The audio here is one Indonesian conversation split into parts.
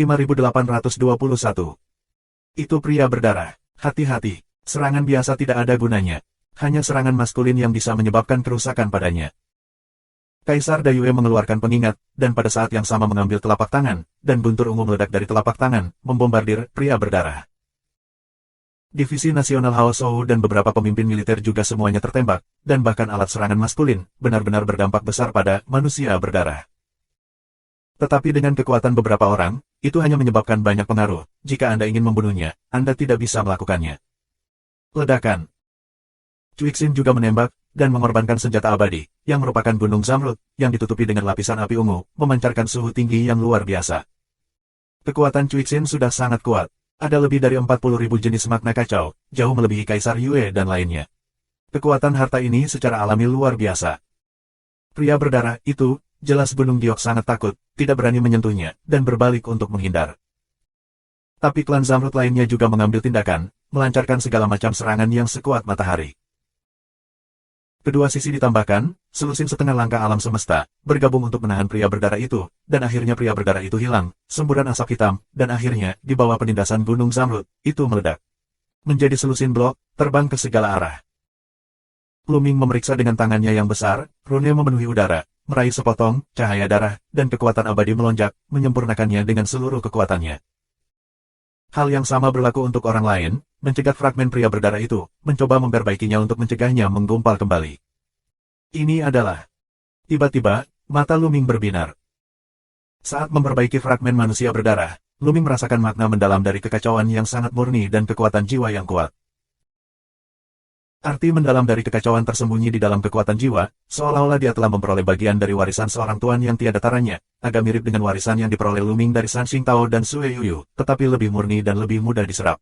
5821. Itu pria berdarah. Hati-hati, serangan biasa tidak ada gunanya. Hanya serangan maskulin yang bisa menyebabkan kerusakan padanya. Kaisar Dayue mengeluarkan pengingat, dan pada saat yang sama mengambil telapak tangan, dan buntur ungu meledak dari telapak tangan, membombardir pria berdarah. Divisi Nasional Hao Shou dan beberapa pemimpin militer juga semuanya tertembak, dan bahkan alat serangan maskulin, benar-benar berdampak besar pada manusia berdarah. Tetapi dengan kekuatan beberapa orang, itu hanya menyebabkan banyak pengaruh. Jika Anda ingin membunuhnya, Anda tidak bisa melakukannya. Ledakan. Cuixin juga menembak, dan mengorbankan senjata abadi, yang merupakan gunung zamrud, yang ditutupi dengan lapisan api ungu, memancarkan suhu tinggi yang luar biasa. Kekuatan Cuixin sudah sangat kuat. Ada lebih dari 40.000 jenis makna kacau, jauh melebihi Kaisar Yue dan lainnya. Kekuatan harta ini secara alami luar biasa. Pria berdarah itu, jelas Gunung Giok sangat takut, tidak berani menyentuhnya, dan berbalik untuk menghindar. Tapi klan Zamrud lainnya juga mengambil tindakan, melancarkan segala macam serangan yang sekuat matahari. Kedua sisi ditambahkan, selusin setengah langkah alam semesta, bergabung untuk menahan pria berdarah itu, dan akhirnya pria berdarah itu hilang, semburan asap hitam, dan akhirnya, di bawah penindasan Gunung Zamrud, itu meledak. Menjadi selusin blok, terbang ke segala arah. Luming memeriksa dengan tangannya yang besar, rune memenuhi udara, meraih sepotong, cahaya darah, dan kekuatan abadi melonjak, menyempurnakannya dengan seluruh kekuatannya. Hal yang sama berlaku untuk orang lain, mencegat fragmen pria berdarah itu, mencoba memperbaikinya untuk mencegahnya menggumpal kembali. Ini adalah... Tiba-tiba, mata Luming berbinar. Saat memperbaiki fragmen manusia berdarah, Luming merasakan makna mendalam dari kekacauan yang sangat murni dan kekuatan jiwa yang kuat. Arti mendalam dari kekacauan tersembunyi di dalam kekuatan jiwa, seolah-olah dia telah memperoleh bagian dari warisan seorang tuan yang tiada taranya, agak mirip dengan warisan yang diperoleh Luming dari San Xingtao dan Sue Yuyu, tetapi lebih murni dan lebih mudah diserap.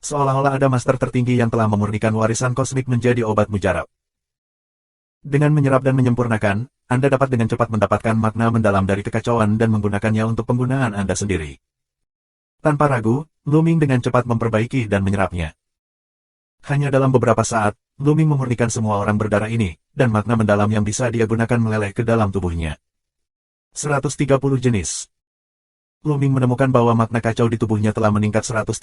Seolah-olah ada master tertinggi yang telah memurnikan warisan kosmik menjadi obat mujarab. Dengan menyerap dan menyempurnakan, Anda dapat dengan cepat mendapatkan makna mendalam dari kekacauan dan menggunakannya untuk penggunaan Anda sendiri. Tanpa ragu, Luming dengan cepat memperbaiki dan menyerapnya. Hanya dalam beberapa saat, Luming memurnikan semua orang berdarah ini, dan makna mendalam yang bisa dia gunakan meleleh ke dalam tubuhnya. 130 jenis. Luming menemukan bahwa makna kacau di tubuhnya telah meningkat 130,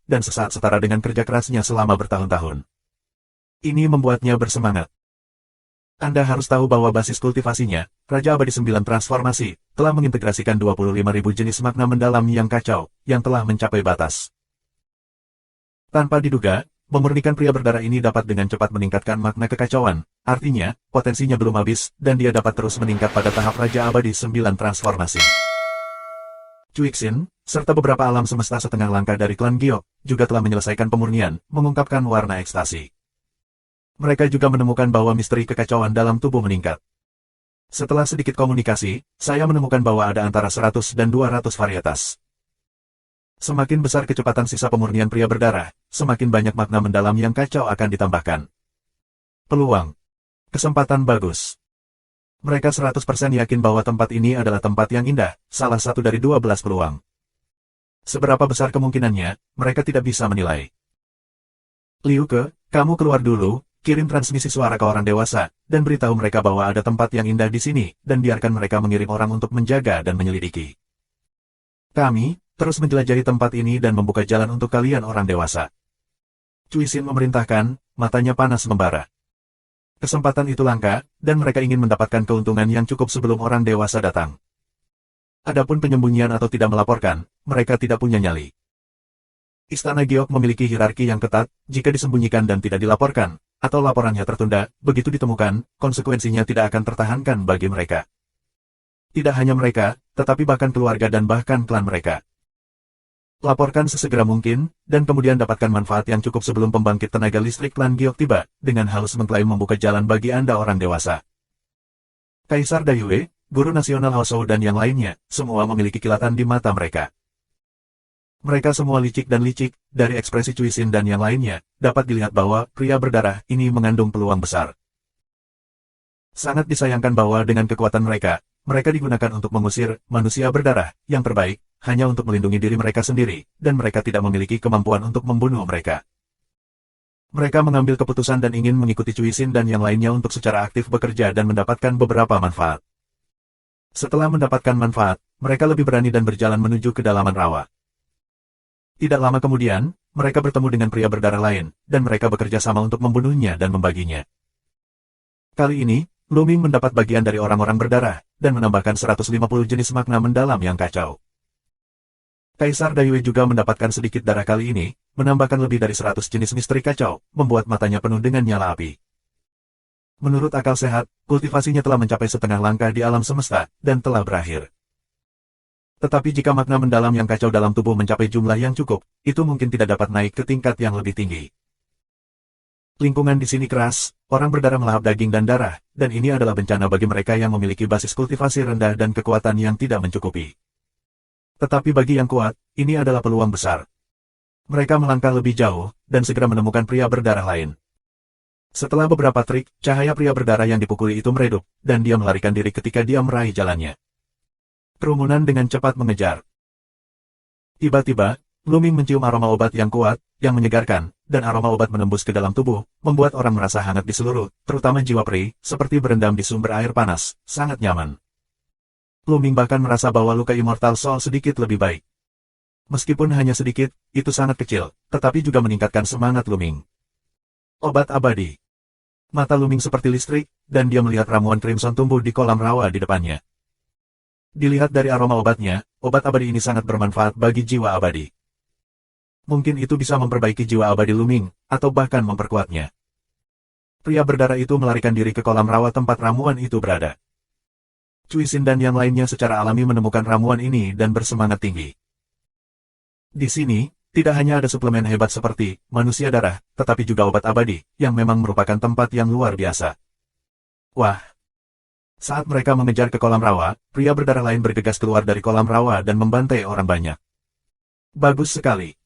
dan sesaat setara dengan kerja kerasnya selama bertahun-tahun. Ini membuatnya bersemangat. Anda harus tahu bahwa basis kultivasinya, Raja Abadi 9 Transformasi, telah mengintegrasikan 25.000 jenis makna mendalam yang kacau, yang telah mencapai batas. Tanpa diduga, memurnikan pria berdarah ini dapat dengan cepat meningkatkan makna kekacauan, artinya, potensinya belum habis, dan dia dapat terus meningkat pada tahap Raja Abadi 9 Transformasi. Cuixin, serta beberapa alam semesta setengah langkah dari klan Giok, juga telah menyelesaikan pemurnian, mengungkapkan warna ekstasi. Mereka juga menemukan bahwa misteri kekacauan dalam tubuh meningkat. Setelah sedikit komunikasi, saya menemukan bahwa ada antara 100 dan 200 varietas. Semakin besar kecepatan sisa pemurnian pria berdarah, semakin banyak makna mendalam yang kacau akan ditambahkan. Peluang. Kesempatan bagus. Mereka 100% yakin bahwa tempat ini adalah tempat yang indah, salah satu dari 12 peluang. Seberapa besar kemungkinannya, mereka tidak bisa menilai. Liu Ke, kamu keluar dulu, kirim transmisi suara ke orang dewasa, dan beritahu mereka bahwa ada tempat yang indah di sini, dan biarkan mereka mengirim orang untuk menjaga dan menyelidiki. Kami terus menjelajahi tempat ini dan membuka jalan untuk kalian orang dewasa. Cuixin memerintahkan, matanya panas membara. Kesempatan itu langka, dan mereka ingin mendapatkan keuntungan yang cukup sebelum orang dewasa datang. Adapun penyembunyian atau tidak melaporkan, mereka tidak punya nyali. Istana Giok memiliki hierarki yang ketat, jika disembunyikan dan tidak dilaporkan, atau laporannya tertunda, begitu ditemukan, konsekuensinya tidak akan tertahankan bagi mereka. Tidak hanya mereka, tetapi bahkan keluarga dan bahkan klan mereka. Laporkan sesegera mungkin, dan kemudian dapatkan manfaat yang cukup sebelum pembangkit tenaga listrik klan Giok tiba, dengan halus mengklaim membuka jalan bagi Anda orang dewasa. Kaisar Dayue, Guru Nasional Hao Shou dan yang lainnya, semua memiliki kilatan di mata mereka. Mereka semua licik dan licik, dari ekspresi Cuixin dan yang lainnya, dapat dilihat bahwa pria berdarah ini mengandung peluang besar. Sangat disayangkan bahwa dengan kekuatan mereka digunakan untuk mengusir manusia berdarah yang terbaik, hanya untuk melindungi diri mereka sendiri, dan mereka tidak memiliki kemampuan untuk membunuh mereka. Mereka mengambil keputusan dan ingin mengikuti Cuixin dan yang lainnya untuk secara aktif bekerja dan mendapatkan beberapa manfaat. Setelah mendapatkan manfaat, mereka lebih berani dan berjalan menuju kedalaman rawa. Tidak lama kemudian, mereka bertemu dengan pria berdarah lain, dan mereka bekerja sama untuk membunuhnya dan membaginya. Kali ini, Lu Ming mendapat bagian dari orang-orang berdarah, dan menambahkan 150 jenis makna mendalam yang kacau. Kaisar Daiyue juga mendapatkan sedikit darah kali ini, menambahkan lebih dari 100 jenis misteri kacau, membuat matanya penuh dengan nyala api. Menurut akal sehat, kultivasinya telah mencapai setengah langkah di alam semesta, dan telah berakhir. Tetapi jika makna mendalam yang kacau dalam tubuh mencapai jumlah yang cukup, itu mungkin tidak dapat naik ke tingkat yang lebih tinggi. Lingkungan di sini keras, orang berdarah melahap daging dan darah, dan ini adalah bencana bagi mereka yang memiliki basis kultivasi rendah dan kekuatan yang tidak mencukupi. Tetapi bagi yang kuat, ini adalah peluang besar. Mereka melangkah lebih jauh, dan segera menemukan pria berdarah lain. Setelah beberapa trik, cahaya pria berdarah yang dipukuli itu meredup, dan dia melarikan diri ketika dia meraih jalannya. Kerumunan dengan cepat mengejar. Tiba-tiba, Lu Ming mencium aroma obat yang kuat, yang menyegarkan, dan aroma obat menembus ke dalam tubuh, membuat orang merasa hangat di seluruh, terutama jiwa peri, seperti berendam di sumber air panas, sangat nyaman. Lu Ming bahkan merasa bahwa luka Immortal Soul sedikit lebih baik. Meskipun hanya sedikit, itu sangat kecil, tetapi juga meningkatkan semangat Lu Ming. Obat abadi. Mata Lu Ming seperti listrik, dan dia melihat ramuan Crimson tumbuh di kolam rawa di depannya. Dilihat dari aroma obatnya, obat abadi ini sangat bermanfaat bagi jiwa abadi. Mungkin itu bisa memperbaiki jiwa abadi Lu Ming, atau bahkan memperkuatnya. Pria berdarah itu melarikan diri ke kolam rawa tempat ramuan itu berada. Cui Xin dan yang lainnya secara alami menemukan ramuan ini dan bersemangat tinggi. Di sini, tidak hanya ada suplemen hebat seperti manusia darah, tetapi juga obat abadi, yang memang merupakan tempat yang luar biasa. Wah! Saat mereka mengejar ke kolam rawa, pria berdarah lain bergegas keluar dari kolam rawa dan membantai orang banyak. Bagus sekali.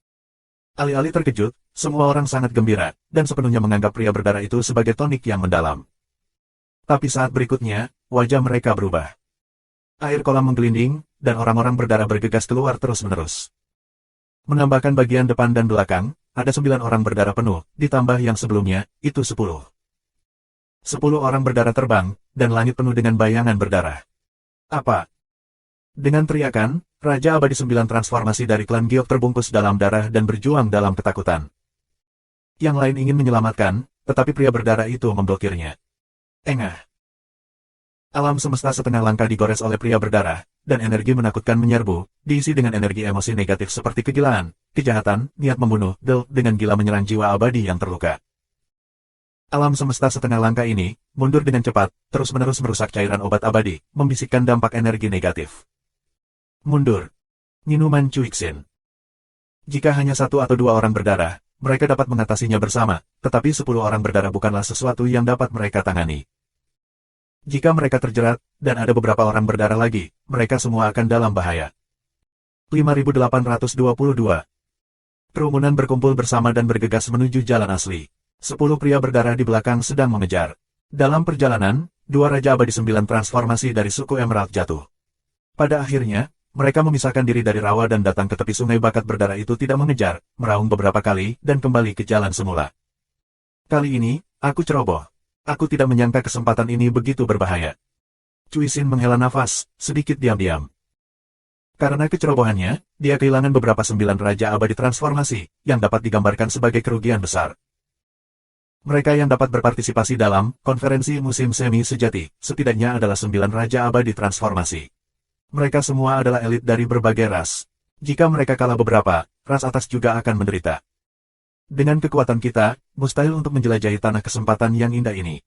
Alih-alih terkejut, semua orang sangat gembira, dan sepenuhnya menganggap pria berdarah itu sebagai tonik yang mendalam. Tapi saat berikutnya, wajah mereka berubah. Air kolam menggelinding, dan orang-orang berdarah bergegas keluar terus-menerus. Menambahkan bagian depan dan belakang, ada 9 orang berdarah penuh, ditambah yang sebelumnya, itu 10. 10 orang berdarah terbang, dan langit penuh dengan bayangan berdarah. Apa? Dengan teriakan, Raja Abadi 9 transformasi dari klan Giok terbungkus dalam darah dan berjuang dalam ketakutan. Yang lain ingin menyelamatkan, tetapi pria berdarah itu memblokirnya. Engah. Alam semesta setengah langkah digores oleh pria berdarah, dan energi menakutkan menyerbu, diisi dengan energi emosi negatif seperti kegilaan, kejahatan, niat membunuh, dengan gila menyerang jiwa abadi yang terluka. Alam semesta setengah langkah ini, mundur dengan cepat, terus-menerus merusak cairan obat abadi, membisikkan dampak energi negatif. Mundur. Minuman Cui Xin. Jika hanya 1 atau 2 orang berdarah, mereka dapat mengatasinya bersama, tetapi 10 orang berdarah bukanlah sesuatu yang dapat mereka tangani. Jika mereka terjerat, dan ada beberapa orang berdarah lagi, mereka semua akan dalam bahaya. 5822. Kerumunan berkumpul bersama dan bergegas menuju jalan asli. 10 pria berdarah di belakang sedang mengejar. Dalam perjalanan, 2 Raja Abadi 9 transformasi dari suku Emerald jatuh. Pada akhirnya, mereka memisahkan diri dari rawa dan datang ke tepi sungai. Bakat berdarah itu tidak mengejar, meraung beberapa kali, dan kembali ke jalan semula. Kali ini, aku ceroboh. Aku tidak menyangka kesempatan ini begitu berbahaya. Cui Xin menghela nafas, sedikit diam-diam. Karena kecerobohannya, dia kehilangan beberapa 9 Raja Abadi transformasi, yang dapat digambarkan sebagai kerugian besar. Mereka yang dapat berpartisipasi dalam konferensi musim semi sejati, setidaknya adalah 9 Raja Abadi transformasi. Mereka semua adalah elit dari berbagai ras. Jika mereka kalah beberapa, ras atas juga akan menderita. Dengan kekuatan kita, mustahil untuk menjelajahi tanah kesempatan yang indah ini.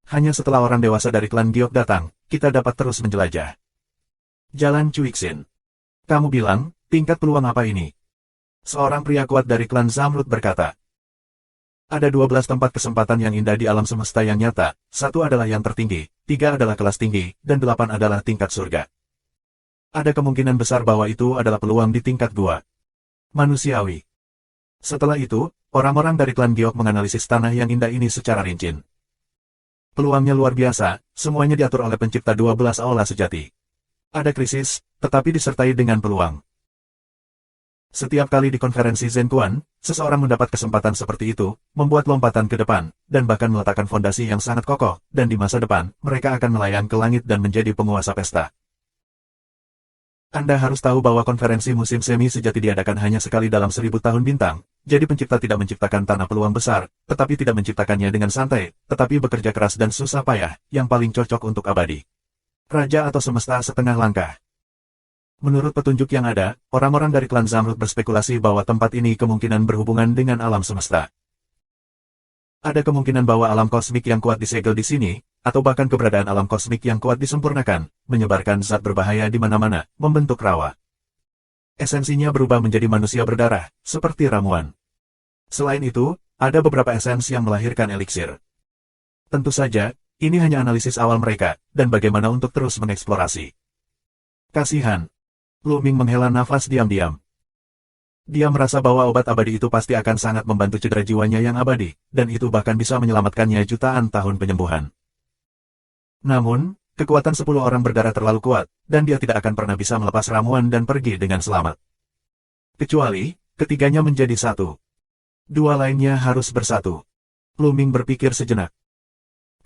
Hanya setelah orang dewasa dari klan Giok datang, kita dapat terus menjelajah. Jalan Cui Xin. Kamu bilang, tingkat peluang apa ini? Seorang pria kuat dari klan Zamrud berkata. Ada 12 tempat kesempatan yang indah di alam semesta yang nyata, 1 adalah yang tertinggi, 3 adalah kelas tinggi, dan 8 adalah tingkat surga. Ada kemungkinan besar bahwa itu adalah peluang di tingkat gua. Manusiawi. Setelah itu, orang-orang dari klan Giok menganalisis tanah yang indah ini secara rinci. Peluangnya luar biasa, semuanya diatur oleh pencipta 12 aula sejati. Ada krisis, tetapi disertai dengan peluang. Setiap kali di konferensi Zhenquan, seseorang mendapat kesempatan seperti itu, membuat lompatan ke depan, dan bahkan meletakkan fondasi yang sangat kokoh, dan di masa depan, mereka akan melayang ke langit dan menjadi penguasa pesta. Anda harus tahu bahwa konferensi musim semi sejati diadakan hanya sekali dalam 1000 tahun bintang, jadi pencipta tidak menciptakan tanah peluang besar, tetapi tidak menciptakannya dengan santai, tetapi bekerja keras dan susah payah, yang paling cocok untuk abadi. Raja atau semesta setengah langkah. Menurut petunjuk yang ada, orang-orang dari klan Zamrud berspekulasi bahwa tempat ini kemungkinan berhubungan dengan alam semesta. Ada kemungkinan bahwa alam kosmik yang kuat disegel di sini, atau bahkan keberadaan alam kosmik yang kuat disempurnakan, menyebarkan zat berbahaya di mana-mana, membentuk rawa. Esensinya berubah menjadi manusia berdarah, seperti ramuan. Selain itu, ada beberapa esensi yang melahirkan eliksir. Tentu saja, ini hanya analisis awal mereka, dan bagaimana untuk terus mengeksplorasi. Kasihan. Lu Ming menghela nafas diam-diam. Dia merasa bahwa obat abadi itu pasti akan sangat membantu cedera jiwanya yang abadi, dan itu bahkan bisa menyelamatkannya jutaan tahun penyembuhan. Namun, kekuatan 10 orang berdarah terlalu kuat, dan dia tidak akan pernah bisa melepas ramuan dan pergi dengan selamat. Kecuali, ketiganya menjadi satu. Dua lainnya harus bersatu. Lu Ming berpikir sejenak.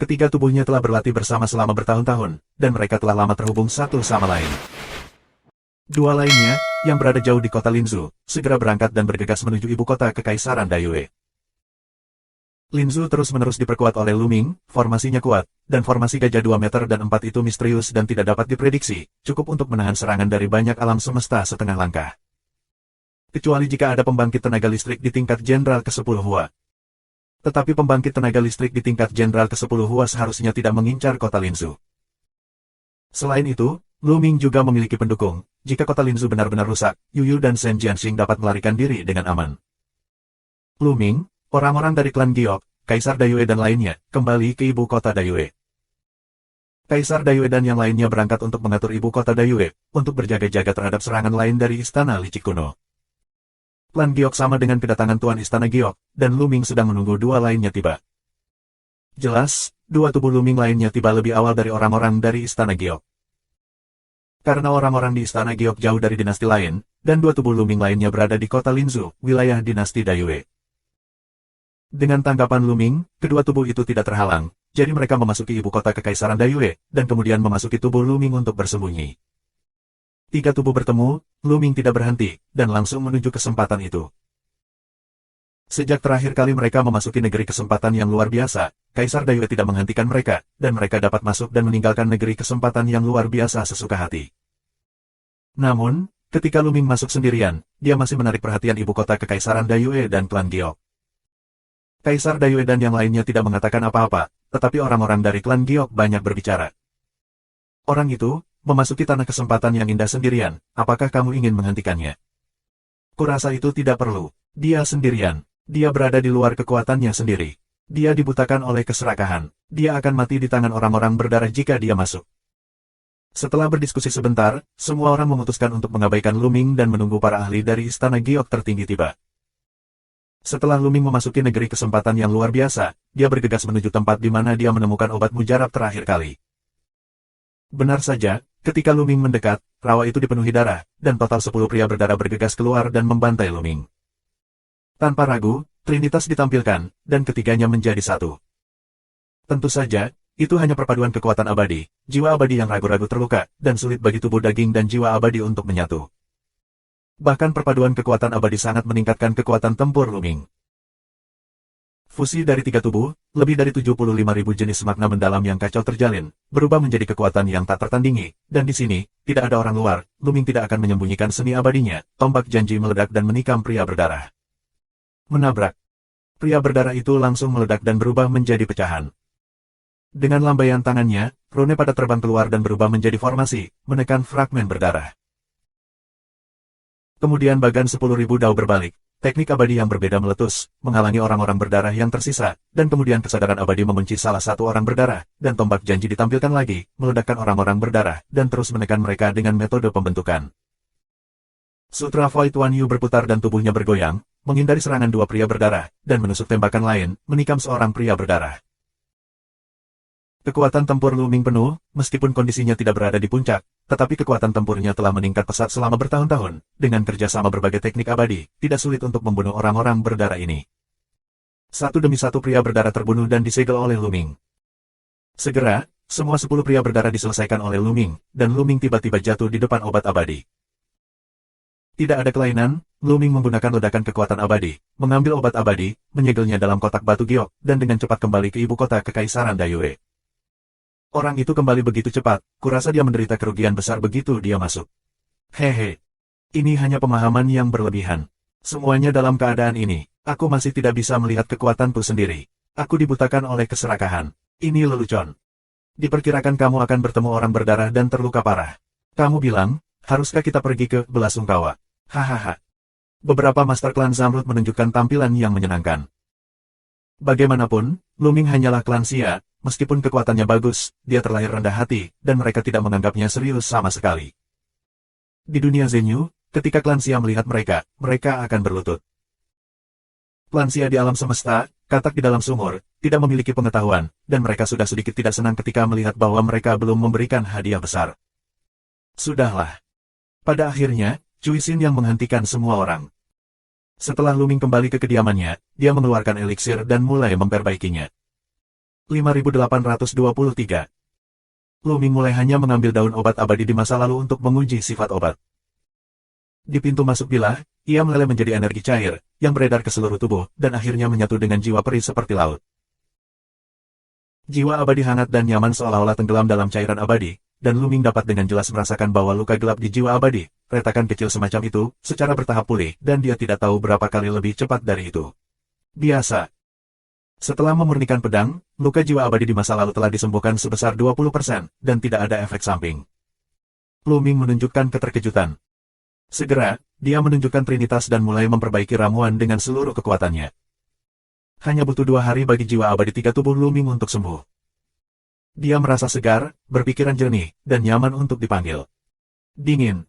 Ketiga tubuhnya telah berlatih bersama selama bertahun-tahun, dan mereka telah lama terhubung satu sama lain. Dua lainnya, yang berada jauh di kota Linzhou, segera berangkat dan bergegas menuju ibu kota Kekaisaran Dayue. Linzhou terus-menerus diperkuat oleh Lu Ming, formasinya kuat, dan formasi gajah 2 meter dan 4 itu misterius dan tidak dapat diprediksi, cukup untuk menahan serangan dari banyak alam semesta setengah langkah. Kecuali jika ada pembangkit tenaga listrik di tingkat Jenderal ke-10 Hua. Tetapi pembangkit tenaga listrik di tingkat Jenderal ke-10 Hua seharusnya tidak mengincar kota Linzhou. Selain itu, Lu Ming juga memiliki pendukung. Jika kota Linzhou benar-benar rusak, Yu Yu dan Shen Jianxing dapat melarikan diri dengan aman. Lu Ming, orang-orang dari klan Giok, Kaisar Dayue dan lainnya, kembali ke ibu kota Dayue. Kaisar Dayue dan yang lainnya berangkat untuk mengatur ibu kota Dayue, untuk berjaga-jaga terhadap serangan lain dari Istana Licik kuno. Klan Giok sama dengan kedatangan Tuan Istana Giok, dan Lu Ming sedang menunggu dua lainnya tiba. Jelas, dua tubuh Lu Ming lainnya tiba lebih awal dari orang-orang dari Istana Giok. Karena orang-orang di Istana Giok jauh dari dinasti lain, dan dua tubuh Lu Ming lainnya berada di kota Linzhou, wilayah dinasti Dayue. Dengan tanggapan Lu Ming, kedua tubuh itu tidak terhalang, jadi mereka memasuki ibu kota Kekaisaran Dayue, dan kemudian memasuki tubuh Lu Ming untuk bersembunyi. Tiga tubuh bertemu, Lu Ming tidak berhenti, dan langsung menuju kesempatan itu. Sejak terakhir kali mereka memasuki negeri kesempatan yang luar biasa, Kaisar Dayue tidak menghentikan mereka, dan mereka dapat masuk dan meninggalkan negeri kesempatan yang luar biasa sesuka hati. Namun, ketika Lu Ming masuk sendirian, dia masih menarik perhatian ibu kota Kekaisaran Dayue dan klan Giok. Kaisar Dayue dan yang lainnya tidak mengatakan apa-apa, tetapi orang-orang dari klan Giok banyak berbicara. Orang itu, memasuki tanah kesempatan yang indah sendirian, apakah kamu ingin menghentikannya? Kurasa itu tidak perlu, dia sendirian, dia berada di luar kekuatannya sendiri. Dia dibutakan oleh keserakahan, dia akan mati di tangan orang-orang berdarah jika dia masuk. Setelah berdiskusi sebentar, semua orang memutuskan untuk mengabaikan Lu Ming dan menunggu para ahli dari Istana Giok tertinggi tiba. Setelah Lu Ming memasuki negeri kesempatan yang luar biasa, dia bergegas menuju tempat di mana dia menemukan obat mujarab terakhir kali. Benar saja, ketika Lu Ming mendekat, rawa itu dipenuhi darah, dan total 10 pria berdarah bergegas keluar dan membantai Lu Ming. Tanpa ragu, Trinitas ditampilkan, dan ketiganya menjadi satu. Tentu saja, itu hanya perpaduan kekuatan abadi, jiwa abadi yang ragu-ragu terluka, dan sulit bagi tubuh daging dan jiwa abadi untuk menyatu. Bahkan perpaduan kekuatan abadi sangat meningkatkan kekuatan tempur Lu Ming. Fusi dari tiga tubuh, lebih dari 75.000 jenis makna mendalam yang kacau terjalin, berubah menjadi kekuatan yang tak tertandingi, dan di sini, tidak ada orang luar, Lu Ming tidak akan menyembunyikan seni abadinya, tombak janji meledak dan menikam pria berdarah. Menabrak. Pria berdarah itu langsung meledak dan berubah menjadi pecahan. Dengan lambaian tangannya, rune pada terbang keluar dan berubah menjadi formasi, menekan fragmen berdarah. Kemudian bagan 10.000 dao berbalik, teknik abadi yang berbeda meletus, menghalangi orang-orang berdarah yang tersisa, dan kemudian kesadaran abadi membenci salah satu orang berdarah, dan tombak janji ditampilkan lagi, meledakkan orang-orang berdarah, dan terus menekan mereka dengan metode pembentukan. Sutra Void Wan Yu berputar dan tubuhnya bergoyang, menghindari serangan dua pria berdarah, dan menusuk tembakan lain, menikam seorang pria berdarah. Kekuatan tempur Lu Ming penuh, meskipun kondisinya tidak berada di puncak, tetapi kekuatan tempurnya telah meningkat pesat selama bertahun-tahun, dengan kerjasama berbagai teknik abadi, tidak sulit untuk membunuh orang-orang berdarah ini. Satu demi satu pria berdarah terbunuh dan disegel oleh Lu Ming. Segera, semua 10 pria berdarah diselesaikan oleh Luming, dan Luming tiba-tiba jatuh di depan obat abadi. Tidak ada kelainan, Luming menggunakan ledakan kekuatan abadi, mengambil obat abadi, menyegelnya dalam kotak batu giok, dan dengan cepat kembali ke ibu kota Kekaisaran Dayure. Orang itu kembali begitu cepat, kurasa dia menderita kerugian besar begitu dia masuk. Hehe. Ini hanya pemahaman yang berlebihan. Semuanya dalam keadaan ini, aku masih tidak bisa melihat kekuatanku sendiri. Aku dibutakan oleh keserakahan. Ini lelucon. Diperkirakan kamu akan bertemu orang berdarah dan terluka parah. Kamu bilang, haruskah kita pergi ke Belasungkawa? Hahaha. Beberapa Master Klan Zamrud menunjukkan tampilan yang menyenangkan. Bagaimanapun, Luming hanyalah klan Xia, meskipun kekuatannya bagus, dia terlahir rendah hati, dan mereka tidak menganggapnya serius sama sekali. Di dunia Zenyu, ketika klan Xia melihat mereka, mereka akan berlutut. Klan Xia di alam semesta, katak di dalam sumur, tidak memiliki pengetahuan, dan mereka sudah sedikit tidak senang ketika melihat bahwa mereka belum memberikan hadiah besar. Sudahlah. Pada akhirnya, Cui Xin yang menghentikan semua orang. Setelah Luming kembali ke kediamannya, dia mengeluarkan eliksir dan mulai memperbaikinya. 5823. Luming mulai hanya mengambil daun obat abadi di masa lalu untuk menguji sifat obat. Di pintu masuk bilah, ia meleleh menjadi energi cair, yang beredar ke seluruh tubuh, dan akhirnya menyatu dengan jiwa peri seperti laut. Jiwa abadi hangat dan nyaman seolah-olah tenggelam dalam cairan abadi, dan Luming dapat dengan jelas merasakan bahwa luka gelap di jiwa abadi, retakan kecil semacam itu, secara bertahap pulih, dan dia tidak tahu berapa kali lebih cepat dari itu. Biasa. Setelah memurnikan pedang, luka jiwa abadi di masa lalu telah disembuhkan sebesar 20%, dan tidak ada efek samping. Luming menunjukkan keterkejutan. Segera, dia menunjukkan Trinitas dan mulai memperbaiki ramuan dengan seluruh kekuatannya. Hanya butuh 2 hari bagi jiwa abadi 3 tubuh Luming untuk sembuh. Dia merasa segar, berpikiran jernih, dan nyaman untuk dipanggil. Dingin.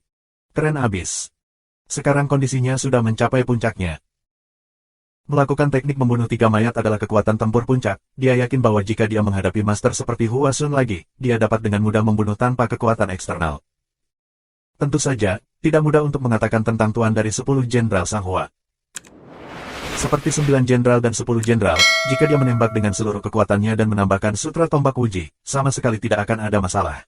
Keren abis. Sekarang kondisinya sudah mencapai puncaknya. Melakukan teknik membunuh 3 mayat adalah kekuatan tempur puncak. Dia yakin bahwa jika dia menghadapi master seperti Hua Sun lagi, dia dapat dengan mudah membunuh tanpa kekuatan eksternal. Tentu saja, tidak mudah untuk mengatakan tentang tuan dari 10 jenderal Sanghua. Seperti 9 jenderal dan 10 jenderal, jika dia menembak dengan seluruh kekuatannya dan menambahkan sutra tombak uji, sama sekali tidak akan ada masalah.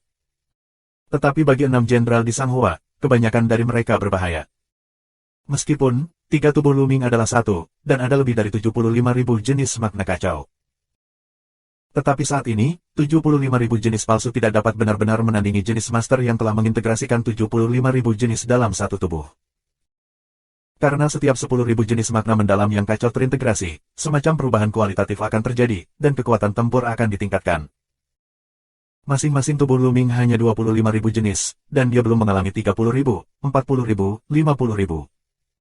Tetapi bagi 6 jenderal di Sanghua, kebanyakan dari mereka berbahaya. Meskipun, 3 tubuh Luming adalah 1, dan ada lebih dari 75.000 jenis makna kacau. Tetapi saat ini, 75.000 jenis palsu tidak dapat benar-benar menandingi jenis master yang telah mengintegrasikan 75.000 jenis dalam satu tubuh. Karena setiap 10.000 jenis makna mendalam yang kacau terintegrasi, semacam perubahan kualitatif akan terjadi, dan kekuatan tempur akan ditingkatkan. Masing-masing tubuh Luming hanya 25.000 jenis, dan dia belum mengalami 30.000, 40.000, 50.000.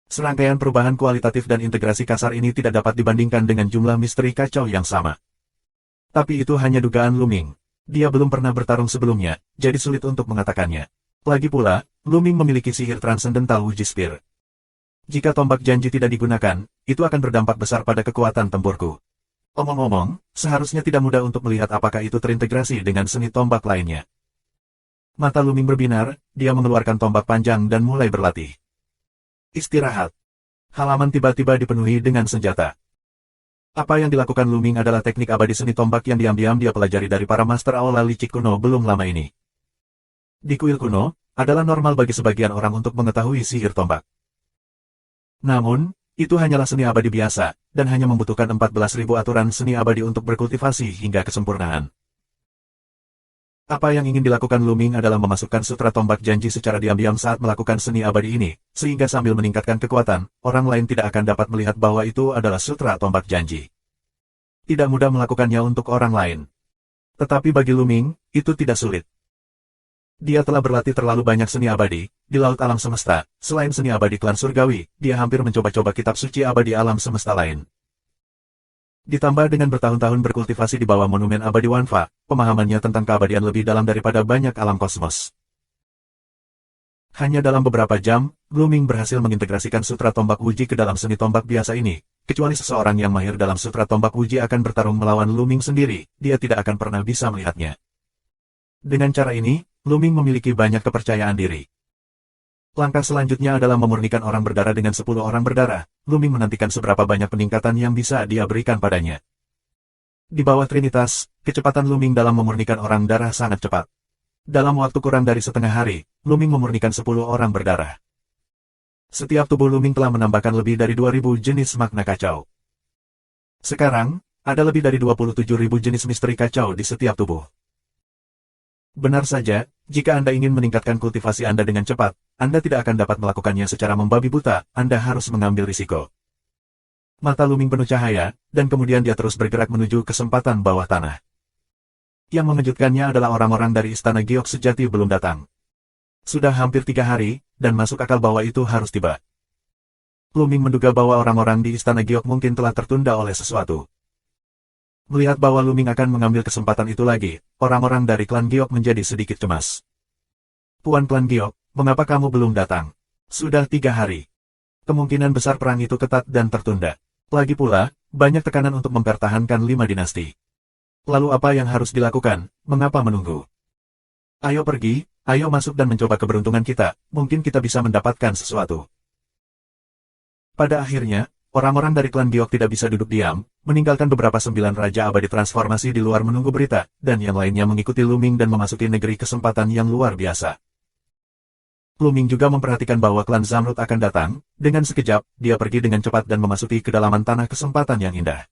Serangkaian perubahan kualitatif dan integrasi kasar ini tidak dapat dibandingkan dengan jumlah misteri kacau yang sama. Tapi itu hanya dugaan Luming. Dia belum pernah bertarung sebelumnya, jadi sulit untuk mengatakannya. Lagi pula, Luming memiliki sihir transendental Wuji Spear. Jika tombak janji tidak digunakan, itu akan berdampak besar pada kekuatan tempurku. Omong-omong, seharusnya tidak mudah untuk melihat apakah itu terintegrasi dengan seni tombak lainnya. Mata Luming berbinar, dia mengeluarkan tombak panjang dan mulai berlatih. Istirahat. Halaman tiba-tiba dipenuhi dengan senjata. Apa yang dilakukan Luming adalah teknik abadi seni tombak yang diam-diam dia pelajari dari para master aula licik kuno belum lama ini. Di kuil kuno, adalah normal bagi sebagian orang untuk mengetahui sihir tombak. Namun, itu hanyalah seni abadi biasa, dan hanya membutuhkan 14.000 aturan seni abadi untuk berkultivasi hingga kesempurnaan. Apa yang ingin dilakukan Luming adalah memasukkan sutra tombak janji secara diam-diam saat melakukan seni abadi ini, sehingga sambil meningkatkan kekuatan, orang lain tidak akan dapat melihat bahwa itu adalah sutra tombak janji. Tidak mudah melakukannya untuk orang lain. Tetapi bagi Luming, itu tidak sulit. Dia telah berlatih terlalu banyak seni abadi, di laut alam semesta, selain seni abadi klan surgawi, dia hampir mencoba-coba kitab suci abadi alam semesta lain. Ditambah dengan bertahun-tahun berkultivasi di bawah monumen abadi Wanfa, pemahamannya tentang keabadian lebih dalam daripada banyak alam kosmos. Hanya dalam beberapa jam, Luming berhasil mengintegrasikan sutra tombak Wuji ke dalam seni tombak biasa ini, kecuali seseorang yang mahir dalam sutra tombak Wuji akan bertarung melawan Luming sendiri, dia tidak akan pernah bisa melihatnya. Dengan cara ini, Luming memiliki banyak kepercayaan diri. Langkah selanjutnya adalah memurnikan orang berdarah dengan 10 orang berdarah. Luming menantikan seberapa banyak peningkatan yang bisa dia berikan padanya. Di bawah Trinitas, kecepatan Luming dalam memurnikan orang darah sangat cepat. Dalam waktu kurang dari setengah hari, Luming memurnikan 10 orang berdarah. Setiap tubuh Luming telah menambahkan lebih dari 2.000 jenis makna kacau. Sekarang, ada lebih dari 27.000 jenis misteri kacau di setiap tubuh. Benar saja, jika Anda ingin meningkatkan kultivasi Anda dengan cepat, Anda tidak akan dapat melakukannya secara membabi buta, Anda harus mengambil risiko. Mata Luming penuh cahaya, dan kemudian dia terus bergerak menuju kesempatan bawah tanah. Yang mengejutkannya adalah orang-orang dari Istana Giok sejati belum datang. Sudah hampir 3 hari, dan masuk akal bahwa itu harus tiba. Luming menduga bahwa orang-orang di Istana Giok mungkin telah tertunda oleh sesuatu. Melihat bahwa Luming akan mengambil kesempatan itu lagi, orang-orang dari klan Giok menjadi sedikit cemas. Tuan klan Giok, mengapa kamu belum datang? Sudah 3 hari. Kemungkinan besar perang itu ketat dan tertunda. Lagi pula, banyak tekanan untuk mempertahankan 5 dinasti. Lalu apa yang harus dilakukan? Mengapa menunggu? Ayo pergi, ayo masuk dan mencoba keberuntungan kita, mungkin kita bisa mendapatkan sesuatu. Pada akhirnya, orang-orang dari klan Giok tidak bisa duduk diam, meninggalkan beberapa 9 raja abadi transformasi di luar menunggu berita, dan yang lainnya mengikuti Luming dan memasuki negeri kesempatan yang luar biasa. Luming juga memperhatikan bahwa klan Zamrud akan datang, dengan sekejap, dia pergi dengan cepat dan memasuki kedalaman tanah kesempatan yang indah.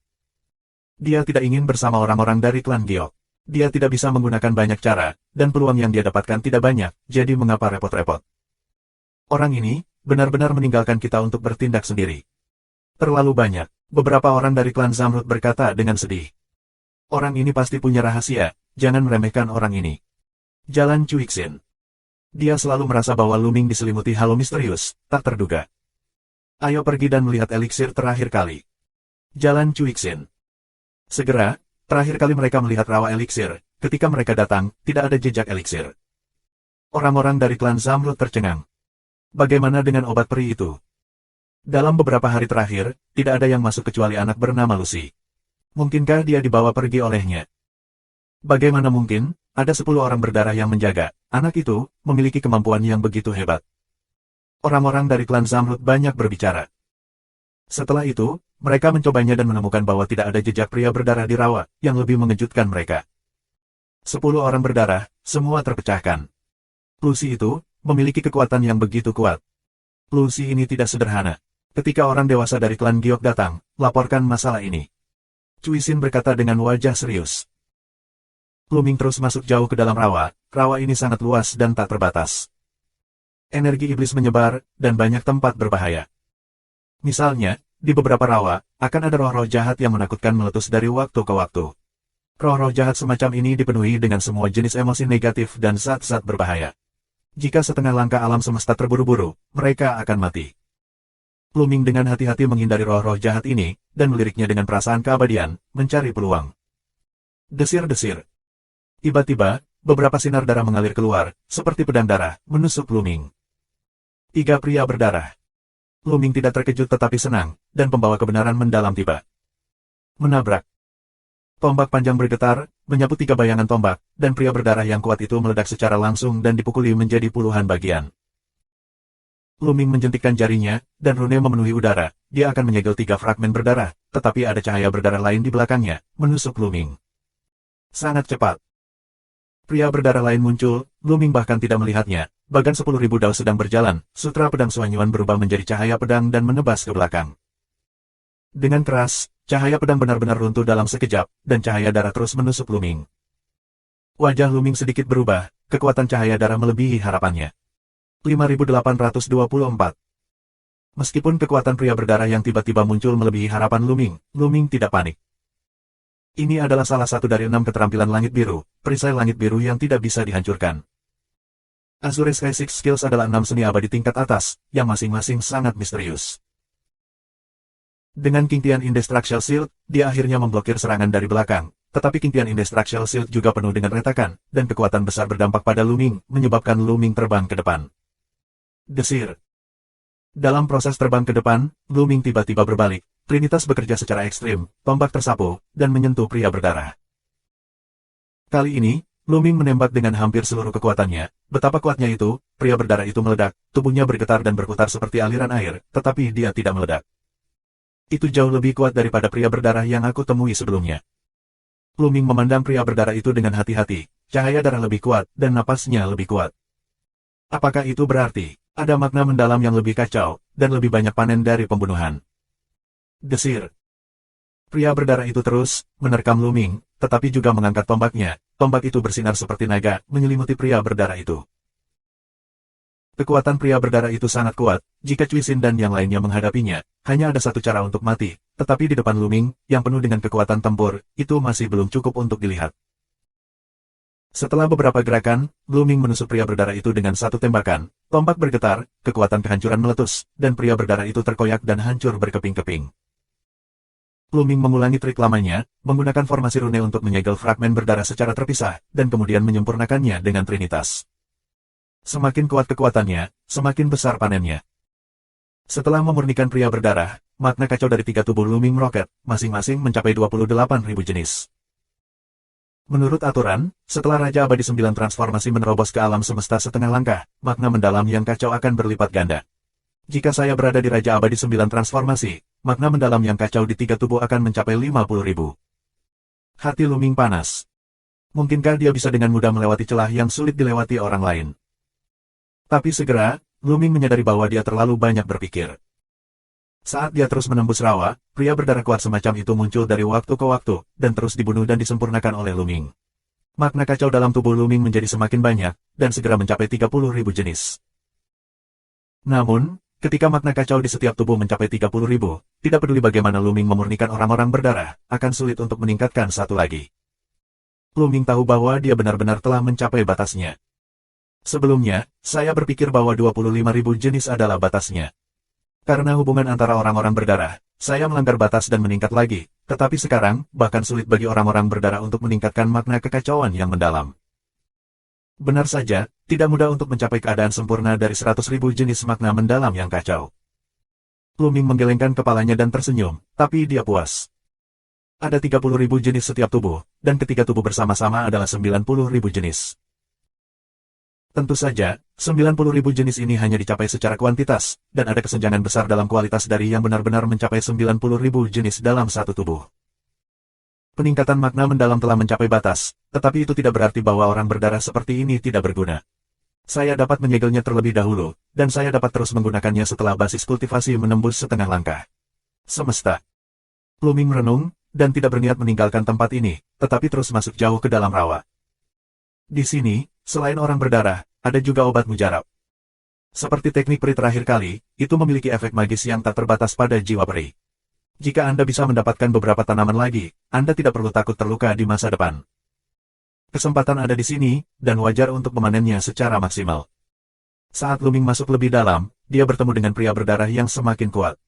Dia tidak ingin bersama orang-orang dari klan Giok. Dia tidak bisa menggunakan banyak cara, dan peluang yang dia dapatkan tidak banyak, jadi mengapa repot-repot. Orang ini, benar-benar meninggalkan kita untuk bertindak sendiri. Terlalu banyak, beberapa orang dari klan Zamrud berkata dengan sedih. Orang ini pasti punya rahasia, jangan meremehkan orang ini. Jalan Cuixin. Dia selalu merasa bahwa Luming diselimuti halo misterius, tak terduga. Ayo pergi dan melihat eliksir terakhir kali. Jalan Cuixin. Segera, terakhir kali mereka melihat rawa eliksir, ketika mereka datang, tidak ada jejak eliksir. Orang-orang dari klan Zamrud tercengang. Bagaimana dengan obat peri itu? Dalam beberapa hari terakhir, tidak ada yang masuk kecuali anak bernama Lucy. Mungkinkah dia dibawa pergi olehnya? Bagaimana mungkin? Ada 10 orang berdarah yang menjaga, anak itu, memiliki kemampuan yang begitu hebat. Orang-orang dari klan Zamrud banyak berbicara. Setelah itu, mereka mencobanya dan menemukan bahwa tidak ada jejak pria berdarah di rawa, yang lebih mengejutkan mereka. 10 orang berdarah, semua terpecahkan. Lucy itu, memiliki kekuatan yang begitu kuat. Lucy ini tidak sederhana. Ketika orang dewasa dari klan Giok datang, laporkan masalah ini. Cuixin berkata dengan wajah serius. Luming terus masuk jauh ke dalam rawa ini sangat luas dan tak terbatas. Energi iblis menyebar, dan banyak tempat berbahaya. Misalnya, di beberapa rawa, akan ada roh-roh jahat yang menakutkan meletus dari waktu ke waktu. Roh-roh jahat semacam ini dipenuhi dengan semua jenis emosi negatif dan zat-zat berbahaya. Jika setengah langkah alam semesta terburu-buru, mereka akan mati. Luming dengan hati-hati menghindari roh-roh jahat ini, dan meliriknya dengan perasaan keabadian, mencari peluang. Desir-desir. Tiba-tiba, beberapa sinar darah mengalir keluar, seperti pedang darah, menusuk Luming. 3 pria berdarah. Luming tidak terkejut tetapi senang, dan pembawa kebenaran mendalam tiba. Menabrak. Tombak panjang bergetar, menyapu 3 bayangan tombak, dan pria berdarah yang kuat itu meledak secara langsung dan dipukuli menjadi puluhan bagian. Luming menjentikkan jarinya, dan rune memenuhi udara, dia akan menyegel 3 fragmen berdarah, tetapi ada cahaya berdarah lain di belakangnya, menusuk Luming. Sangat cepat. Pria berdarah lain muncul, Luming bahkan tidak melihatnya. Bagan 10.000 dao sedang berjalan, sutra pedang Suanyuan berubah menjadi cahaya pedang dan menebas ke belakang. Dengan keras, cahaya pedang benar-benar runtuh dalam sekejap, dan cahaya darah terus menusuk Luming. Wajah Luming sedikit berubah, kekuatan cahaya darah melebihi harapannya. 5824. Meskipun kekuatan pria berdarah yang tiba-tiba muncul melebihi harapan Luming, Luming tidak panik. Ini adalah salah satu dari 6 keterampilan langit biru, perisai langit biru yang tidak bisa dihancurkan. Azure Sky Six Skills adalah 6 seni abadi tingkat atas, yang masing-masing sangat misterius. Dengan King Tian Indestructible Shield, dia akhirnya memblokir serangan dari belakang, tetapi King Tian Indestructible Shield juga penuh dengan retakan, dan kekuatan besar berdampak pada Luming, menyebabkan Luming terbang ke depan. Desir. Dalam proses terbang ke depan, Luming tiba-tiba berbalik. Trinitas bekerja secara ekstrim, tombak tersapu, dan menyentuh pria berdarah. Kali ini, Luming menembak dengan hampir seluruh kekuatannya. Betapa kuatnya itu, pria berdarah itu meledak, tubuhnya bergetar dan berputar seperti aliran air, tetapi dia tidak meledak. Itu jauh lebih kuat daripada pria berdarah yang aku temui sebelumnya. Luming memandang pria berdarah itu dengan hati-hati, cahaya darah lebih kuat, dan napasnya lebih kuat. Apakah itu berarti, ada makna mendalam yang lebih kacau, dan lebih banyak panen dari pembunuhan? Desir. Pria berdarah itu terus menerkam Luming, tetapi juga mengangkat tombaknya. Tombak itu bersinar seperti naga, menyelimuti pria berdarah itu. Kekuatan pria berdarah itu sangat kuat. Jika Cui Xin dan yang lainnya menghadapinya, hanya ada satu cara untuk mati. Tetapi di depan Luming, yang penuh dengan kekuatan tempur, itu masih belum cukup untuk dilihat. Setelah beberapa gerakan, Luming menusuk pria berdarah itu dengan satu tembakan. Tombak bergetar, kekuatan kehancuran meletus, dan pria berdarah itu terkoyak dan hancur berkeping-keping. Luming mengulangi trik lamanya, menggunakan formasi rune untuk menyegel fragmen berdarah secara terpisah, dan kemudian menyempurnakannya dengan Trinitas. Semakin kuat kekuatannya, semakin besar panennya. Setelah memurnikan pria berdarah, makna kacau dari tiga tubuh Luming meroket, masing-masing mencapai 28.000 jenis. Menurut aturan, setelah Raja Abadi 9 transformasi menerobos ke alam semesta setengah langkah, makna mendalam yang kacau akan berlipat ganda. Jika saya berada di Raja Abadi 9 transformasi, makna mendalam yang kacau di tiga tubuh akan mencapai 50.000. Hati Luming panas. Mungkinkah dia bisa dengan mudah melewati celah yang sulit dilewati orang lain? Tapi segera, Luming menyadari bahwa dia terlalu banyak berpikir. Saat dia terus menembus rawa, pria berdarah kuat semacam itu muncul dari waktu ke waktu, dan terus dibunuh dan disempurnakan oleh Luming. Makna kacau dalam tubuh Luming menjadi semakin banyak, dan segera mencapai 30.000 jenis. Namun, ketika makna kacau di setiap tubuh mencapai 30.000, tidak peduli bagaimana Luming memurnikan orang-orang berdarah, akan sulit untuk meningkatkan satu lagi. Luming tahu bahwa dia benar-benar telah mencapai batasnya. Sebelumnya, saya berpikir bahwa 25.000 jenis adalah batasnya. Karena hubungan antara orang-orang berdarah, saya melanggar batas dan meningkat lagi, tetapi sekarang, bahkan sulit bagi orang-orang berdarah untuk meningkatkan makna kekacauan yang mendalam. Benar saja, tidak mudah untuk mencapai keadaan sempurna dari 100.000 jenis makna mendalam yang kacau. Luming menggelengkan kepalanya dan tersenyum, tapi dia puas. Ada 30.000 jenis setiap tubuh, dan ketiga tubuh bersama-sama adalah 90.000 jenis. Tentu saja, 90.000 jenis ini hanya dicapai secara kuantitas, dan ada kesenjangan besar dalam kualitas dari yang benar-benar mencapai 90.000 jenis dalam satu tubuh. Peningkatan makna mendalam telah mencapai batas, tetapi itu tidak berarti bahwa orang berdarah seperti ini tidak berguna. Saya dapat menyegelnya terlebih dahulu, dan saya dapat terus menggunakannya setelah basis kultivasi menembus setengah langkah. Semesta. Luming merenung, dan tidak berniat meninggalkan tempat ini, tetapi terus masuk jauh ke dalam rawa. Di sini, selain orang berdarah, ada juga obat mujarab. Seperti teknik peri terakhir kali, itu memiliki efek magis yang tak terbatas pada jiwa peri. Jika Anda bisa mendapatkan beberapa tanaman lagi, Anda tidak perlu takut terluka di masa depan. Kesempatan ada di sini, dan wajar untuk memanennya secara maksimal. Saat Luming masuk lebih dalam, dia bertemu dengan pria berdarah yang semakin kuat.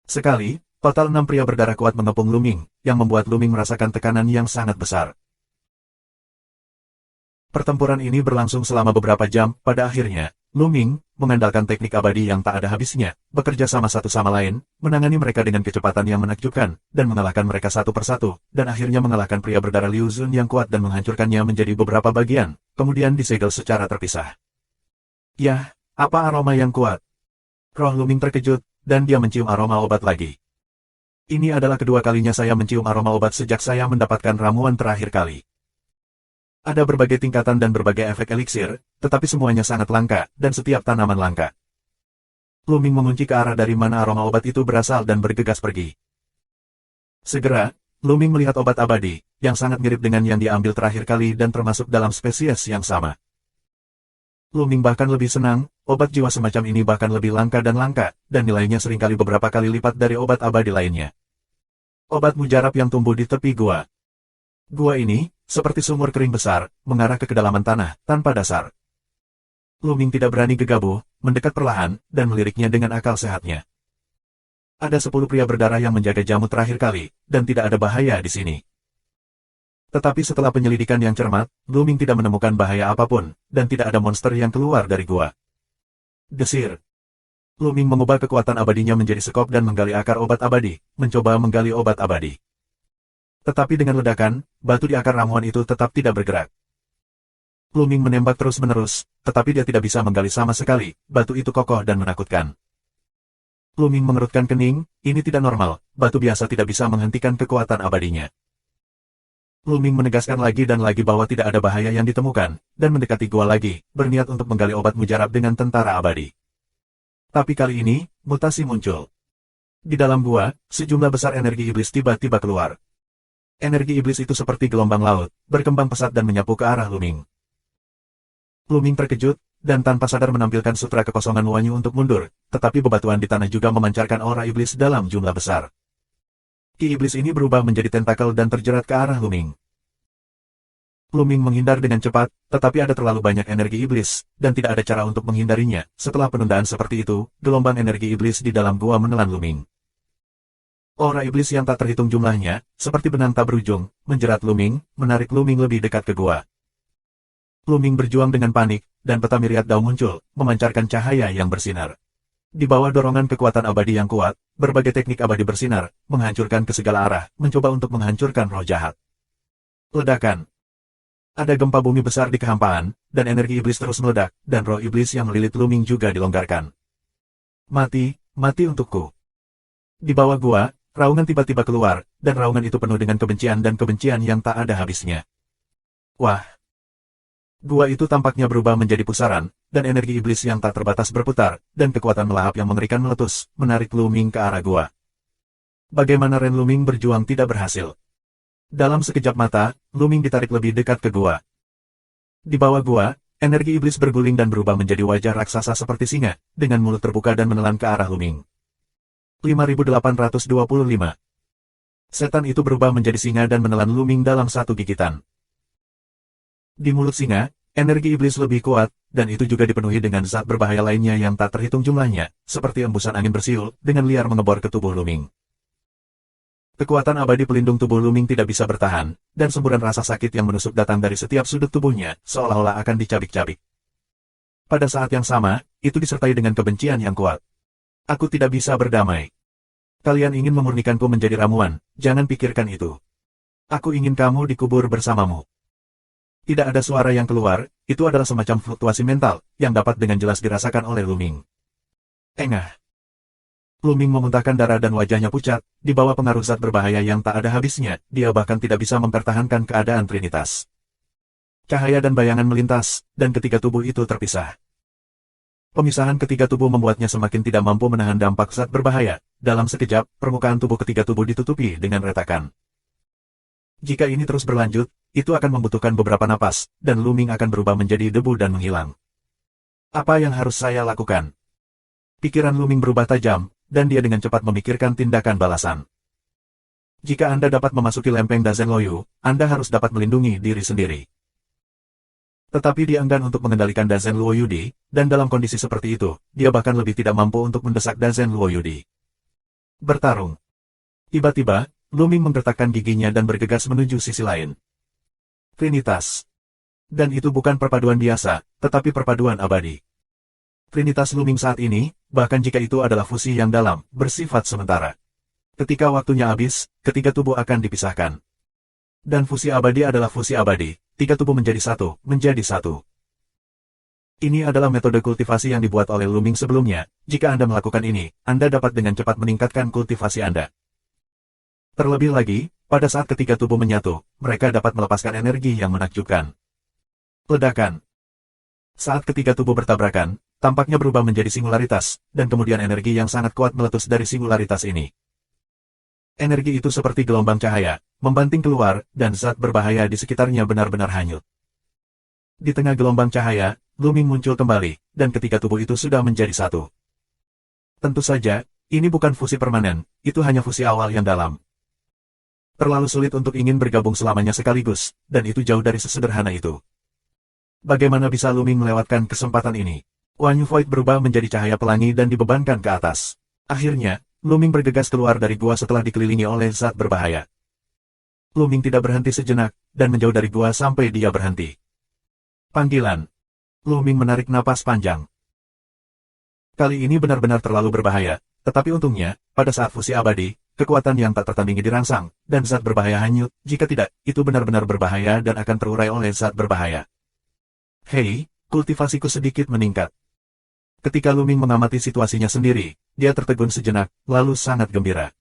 Sekali, total 6 pria berdarah kuat mengepung Luming, yang membuat Luming merasakan tekanan yang sangat besar. Pertempuran ini berlangsung selama beberapa jam. Pada akhirnya, Luming, mengandalkan teknik abadi yang tak ada habisnya, bekerja sama satu sama lain, menangani mereka dengan kecepatan yang menakjubkan, dan mengalahkan mereka satu persatu, dan akhirnya mengalahkan pria berdarah Liu Zun yang kuat dan menghancurkannya menjadi beberapa bagian, kemudian disegel secara terpisah. Yah, apa aroma yang kuat? Roh Luming terkejut, dan dia mencium aroma obat lagi. Ini adalah kedua kalinya saya mencium aroma obat sejak saya mendapatkan ramuan terakhir kali. Ada berbagai tingkatan dan berbagai efek eliksir, tetapi semuanya sangat langka, dan setiap tanaman langka. Luming mengunci ke arah dari mana aroma obat itu berasal dan bergegas pergi. Segera, Luming melihat obat abadi, yang sangat mirip dengan yang diambil terakhir kali dan termasuk dalam spesies yang sama. Luming bahkan lebih senang, obat jiwa semacam ini bahkan lebih langka, dan nilainya seringkali beberapa kali lipat dari obat abadi lainnya. Obat mujarab yang tumbuh di tepi gua. Gua ini, seperti sumur kering besar, mengarah ke kedalaman tanah, tanpa dasar. Luming tidak berani gegabah, mendekat perlahan, dan meliriknya dengan akal sehatnya. Ada 10 pria berdarah yang menjaga jamu terakhir kali, dan tidak ada bahaya di sini. Tetapi setelah penyelidikan yang cermat, Luming tidak menemukan bahaya apapun, dan tidak ada monster yang keluar dari gua. Desir. Luming mengubah kekuatan abadinya menjadi sekop dan menggali akar obat abadi, mencoba menggali obat abadi. Tetapi dengan ledakan, batu di akar ramuan itu tetap tidak bergerak. Luming menembak terus-menerus, tetapi dia tidak bisa menggali sama sekali, batu itu kokoh dan menakutkan. Luming mengerutkan kening, ini tidak normal, batu biasa tidak bisa menghentikan kekuatan abadinya. Luming menegaskan lagi dan lagi bahwa tidak ada bahaya yang ditemukan, dan mendekati gua lagi, berniat untuk menggali obat mujarab dengan tentara abadi. Tapi kali ini, mutasi muncul. Di dalam gua, sejumlah besar energi iblis tiba-tiba keluar. Energi iblis itu seperti gelombang laut, berkembang pesat dan menyapu ke arah Luming. Luming terkejut, dan tanpa sadar menampilkan sutra kekosongan Wanyu untuk mundur, tetapi bebatuan di tanah juga memancarkan aura iblis dalam jumlah besar. Ki iblis ini berubah menjadi tentakel dan terjerat ke arah Luming. Luming menghindar dengan cepat, tetapi ada terlalu banyak energi iblis, dan tidak ada cara untuk menghindarinya. Setelah penundaan seperti itu, gelombang energi iblis di dalam gua menelan Luming. Aura iblis yang tak terhitung jumlahnya, seperti benang tak berujung, menjerat Luming, menarik Luming lebih dekat ke gua. Luming berjuang dengan panik, dan peta miriat dao muncul, memancarkan cahaya yang bersinar. Di bawah dorongan kekuatan abadi yang kuat, berbagai teknik abadi bersinar, menghancurkan ke segala arah, mencoba untuk menghancurkan roh jahat. Ledakan. Ada gempa bumi besar di kehampaan, dan energi iblis terus meledak, dan roh iblis yang melilit Luming juga dilonggarkan. Mati, mati untukku. Di bawah gua, raungan tiba-tiba keluar, dan raungan itu penuh dengan kebencian dan kebencian yang tak ada habisnya. Wah! Gua itu tampaknya berubah menjadi pusaran, dan energi iblis yang tak terbatas berputar, dan kekuatan melahap yang mengerikan meletus, menarik Luming ke arah gua. Bagaimana Ren Luming berjuang tidak berhasil. Dalam sekejap mata, Luming ditarik lebih dekat ke gua. Di bawah gua, energi iblis berguling dan berubah menjadi wajah raksasa seperti singa, dengan mulut terbuka dan menelan ke arah Luming. 5825. Setan itu berubah menjadi singa dan menelan Luming dalam satu gigitan. Di mulut singa, energi iblis lebih kuat, dan itu juga dipenuhi dengan zat berbahaya lainnya yang tak terhitung jumlahnya, seperti embusan angin bersiul, dengan liar mengebor ke tubuh Luming. Kekuatan abadi pelindung tubuh Luming tidak bisa bertahan, dan semburan rasa sakit yang menusuk datang dari setiap sudut tubuhnya, seolah-olah akan dicabik-cabik. Pada saat yang sama, itu disertai dengan kebencian yang kuat. Aku tidak bisa berdamai. Kalian ingin memurnikanku menjadi ramuan, jangan pikirkan itu. Aku ingin kamu dikubur bersamamu. Tidak ada suara yang keluar, itu adalah semacam fluktuasi mental, yang dapat dengan jelas dirasakan oleh Luming. Engah. Luming memuntahkan darah dan wajahnya pucat, di bawah pengaruh zat berbahaya yang tak ada habisnya, dia bahkan tidak bisa mempertahankan keadaan Trinitas. Cahaya dan bayangan melintas, dan ketiga tubuh itu terpisah. Pemisahan ketiga tubuh membuatnya semakin tidak mampu menahan dampak zat berbahaya, dalam sekejap, permukaan tubuh ketiga tubuh ditutupi dengan retakan. Jika ini terus berlanjut, itu akan membutuhkan beberapa napas, dan Luming akan berubah menjadi debu dan menghilang. Apa yang harus saya lakukan? Pikiran Luming berubah tajam, dan dia dengan cepat memikirkan tindakan balasan. Jika Anda dapat memasuki lempeng Dazen Loyu, Anda harus dapat melindungi diri sendiri. Tetapi dia enggan untuk mengendalikan Dazen Luoyudi, dan dalam kondisi seperti itu, dia bahkan lebih tidak mampu untuk mendesak Dazen Luoyudi. Bertarung. Tiba-tiba, Luming menggertakkan giginya dan bergegas menuju sisi lain. Trinitas. Dan itu bukan perpaduan biasa, tetapi perpaduan abadi. Trinitas Luming saat ini, bahkan jika itu adalah fusi yang dalam, bersifat sementara. Ketika waktunya habis, ketiga tubuh akan dipisahkan. Dan fusi abadi adalah fusi abadi, tiga tubuh menjadi satu, menjadi satu. Ini adalah metode kultivasi yang dibuat oleh Luming sebelumnya, jika Anda melakukan ini, Anda dapat dengan cepat meningkatkan kultivasi Anda. Terlebih lagi, pada saat ketiga tubuh menyatu, mereka dapat melepaskan energi yang menakjubkan. Ledakan. Saat ketiga tubuh bertabrakan, tampaknya berubah menjadi singularitas, dan kemudian energi yang sangat kuat meletus dari singularitas ini. Energi itu seperti gelombang cahaya, membanting keluar, dan zat berbahaya di sekitarnya benar-benar hanyut. Di tengah gelombang cahaya, Luming muncul kembali, dan ketiga tubuh itu sudah menjadi satu. Tentu saja, ini bukan fusi permanen, itu hanya fusi awal yang dalam. Terlalu sulit untuk ingin bergabung selamanya sekaligus, dan itu jauh dari sesederhana itu. Bagaimana bisa Luming melewatkan kesempatan ini? Wanyu Void berubah menjadi cahaya pelangi dan dibebankan ke atas. Akhirnya, Luming bergegas keluar dari gua setelah dikelilingi oleh zat berbahaya. Luming tidak berhenti sejenak, dan menjauh dari gua sampai dia berhenti. Panggilan. Luming menarik napas panjang. Kali ini benar-benar terlalu berbahaya, tetapi untungnya, pada saat fusi abadi, kekuatan yang tak tertandingi dirangsang, dan zat berbahaya hanyut, jika tidak, itu benar-benar berbahaya dan akan terurai oleh zat berbahaya. Hei, kultivasiku sedikit meningkat. Ketika Luming mengamati situasinya sendiri, dia tertegun sejenak, lalu sangat gembira.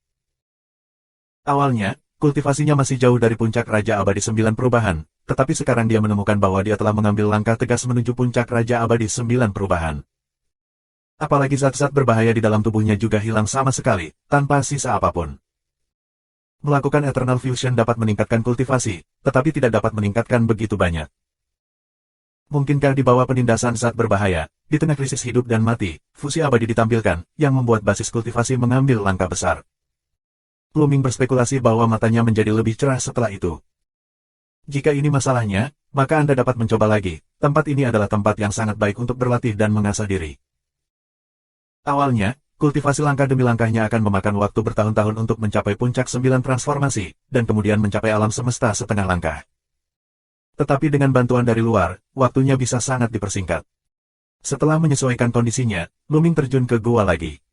Awalnya, kultivasinya masih jauh dari puncak Raja Abadi 9 Perubahan, tetapi sekarang dia menemukan bahwa dia telah mengambil langkah tegas menuju puncak Raja Abadi 9 Perubahan. Apalagi zat-zat berbahaya di dalam tubuhnya juga hilang sama sekali, tanpa sisa apapun. Melakukan Eternal Fusion dapat meningkatkan kultivasi, tetapi tidak dapat meningkatkan begitu banyak. Mungkinkah di bawah penindasan zat berbahaya, di tengah krisis hidup dan mati, fusi abadi ditampilkan, yang membuat basis kultivasi mengambil langkah besar? Luming berspekulasi bahwa matanya menjadi lebih cerah setelah itu. Jika ini masalahnya, maka Anda dapat mencoba lagi. Tempat ini adalah tempat yang sangat baik untuk berlatih dan mengasah diri. Awalnya, kultivasi langkah demi langkahnya akan memakan waktu bertahun-tahun untuk mencapai puncak 9 transformasi, dan kemudian mencapai alam semesta setengah langkah. Tetapi dengan bantuan dari luar, waktunya bisa sangat dipersingkat. Setelah menyesuaikan kondisinya, Luming terjun ke gua lagi.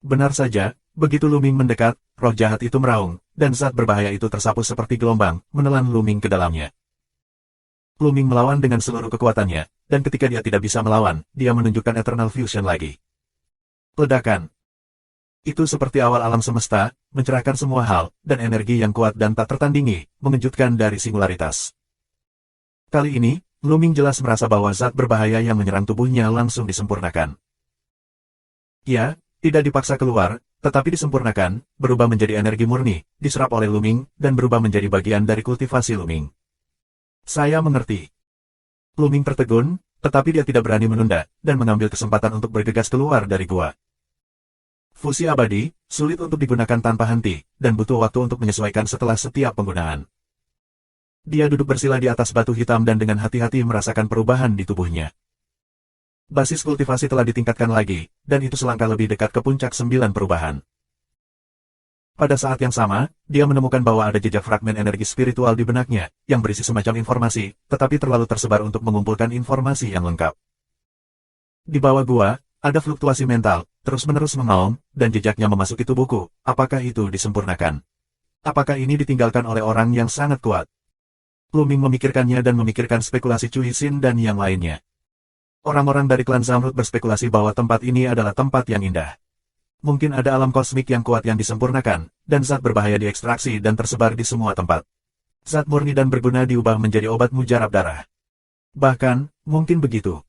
Benar saja, begitu Luming mendekat, roh jahat itu meraung, dan zat berbahaya itu tersapu seperti gelombang, menelan Luming ke dalamnya. Luming melawan dengan seluruh kekuatannya, dan ketika dia tidak bisa melawan, dia menunjukkan Eternal Fusion lagi. Ledakan. Itu seperti awal alam semesta, mencerahkan semua hal, dan energi yang kuat dan tak tertandingi, mengejutkan dari singularitas. Kali ini, Luming jelas merasa bahwa zat berbahaya yang menyerang tubuhnya langsung disempurnakan. Ya, tidak dipaksa keluar, tetapi disempurnakan, berubah menjadi energi murni, diserap oleh Luming, dan berubah menjadi bagian dari kultivasi Luming. Saya mengerti. Luming tertegun, tetapi dia tidak berani menunda, dan mengambil kesempatan untuk bergegas keluar dari gua. Fusi abadi, sulit untuk digunakan tanpa henti, dan butuh waktu untuk menyesuaikan setelah setiap penggunaan. Dia duduk bersila di atas batu hitam dan dengan hati-hati merasakan perubahan di tubuhnya. Basis kultivasi telah ditingkatkan lagi, dan itu selangkah lebih dekat ke puncak 9 perubahan. Pada saat yang sama, dia menemukan bahwa ada jejak fragmen energi spiritual di benaknya, yang berisi semacam informasi, tetapi terlalu tersebar untuk mengumpulkan informasi yang lengkap. Di bawah gua, ada fluktuasi mental, terus-menerus mengaum, dan jejaknya memasuki tubuhku. Apakah itu disempurnakan? Apakah ini ditinggalkan oleh orang yang sangat kuat? Luming memikirkannya dan memikirkan spekulasi Cui Xin dan yang lainnya. Orang-orang dari klan Zamrud berspekulasi bahwa tempat ini adalah tempat yang indah. Mungkin ada alam kosmik yang kuat yang disempurnakan, dan zat berbahaya diekstraksi dan tersebar di semua tempat. Zat murni dan berguna diubah menjadi obat mujarab darah. Bahkan, mungkin begitu.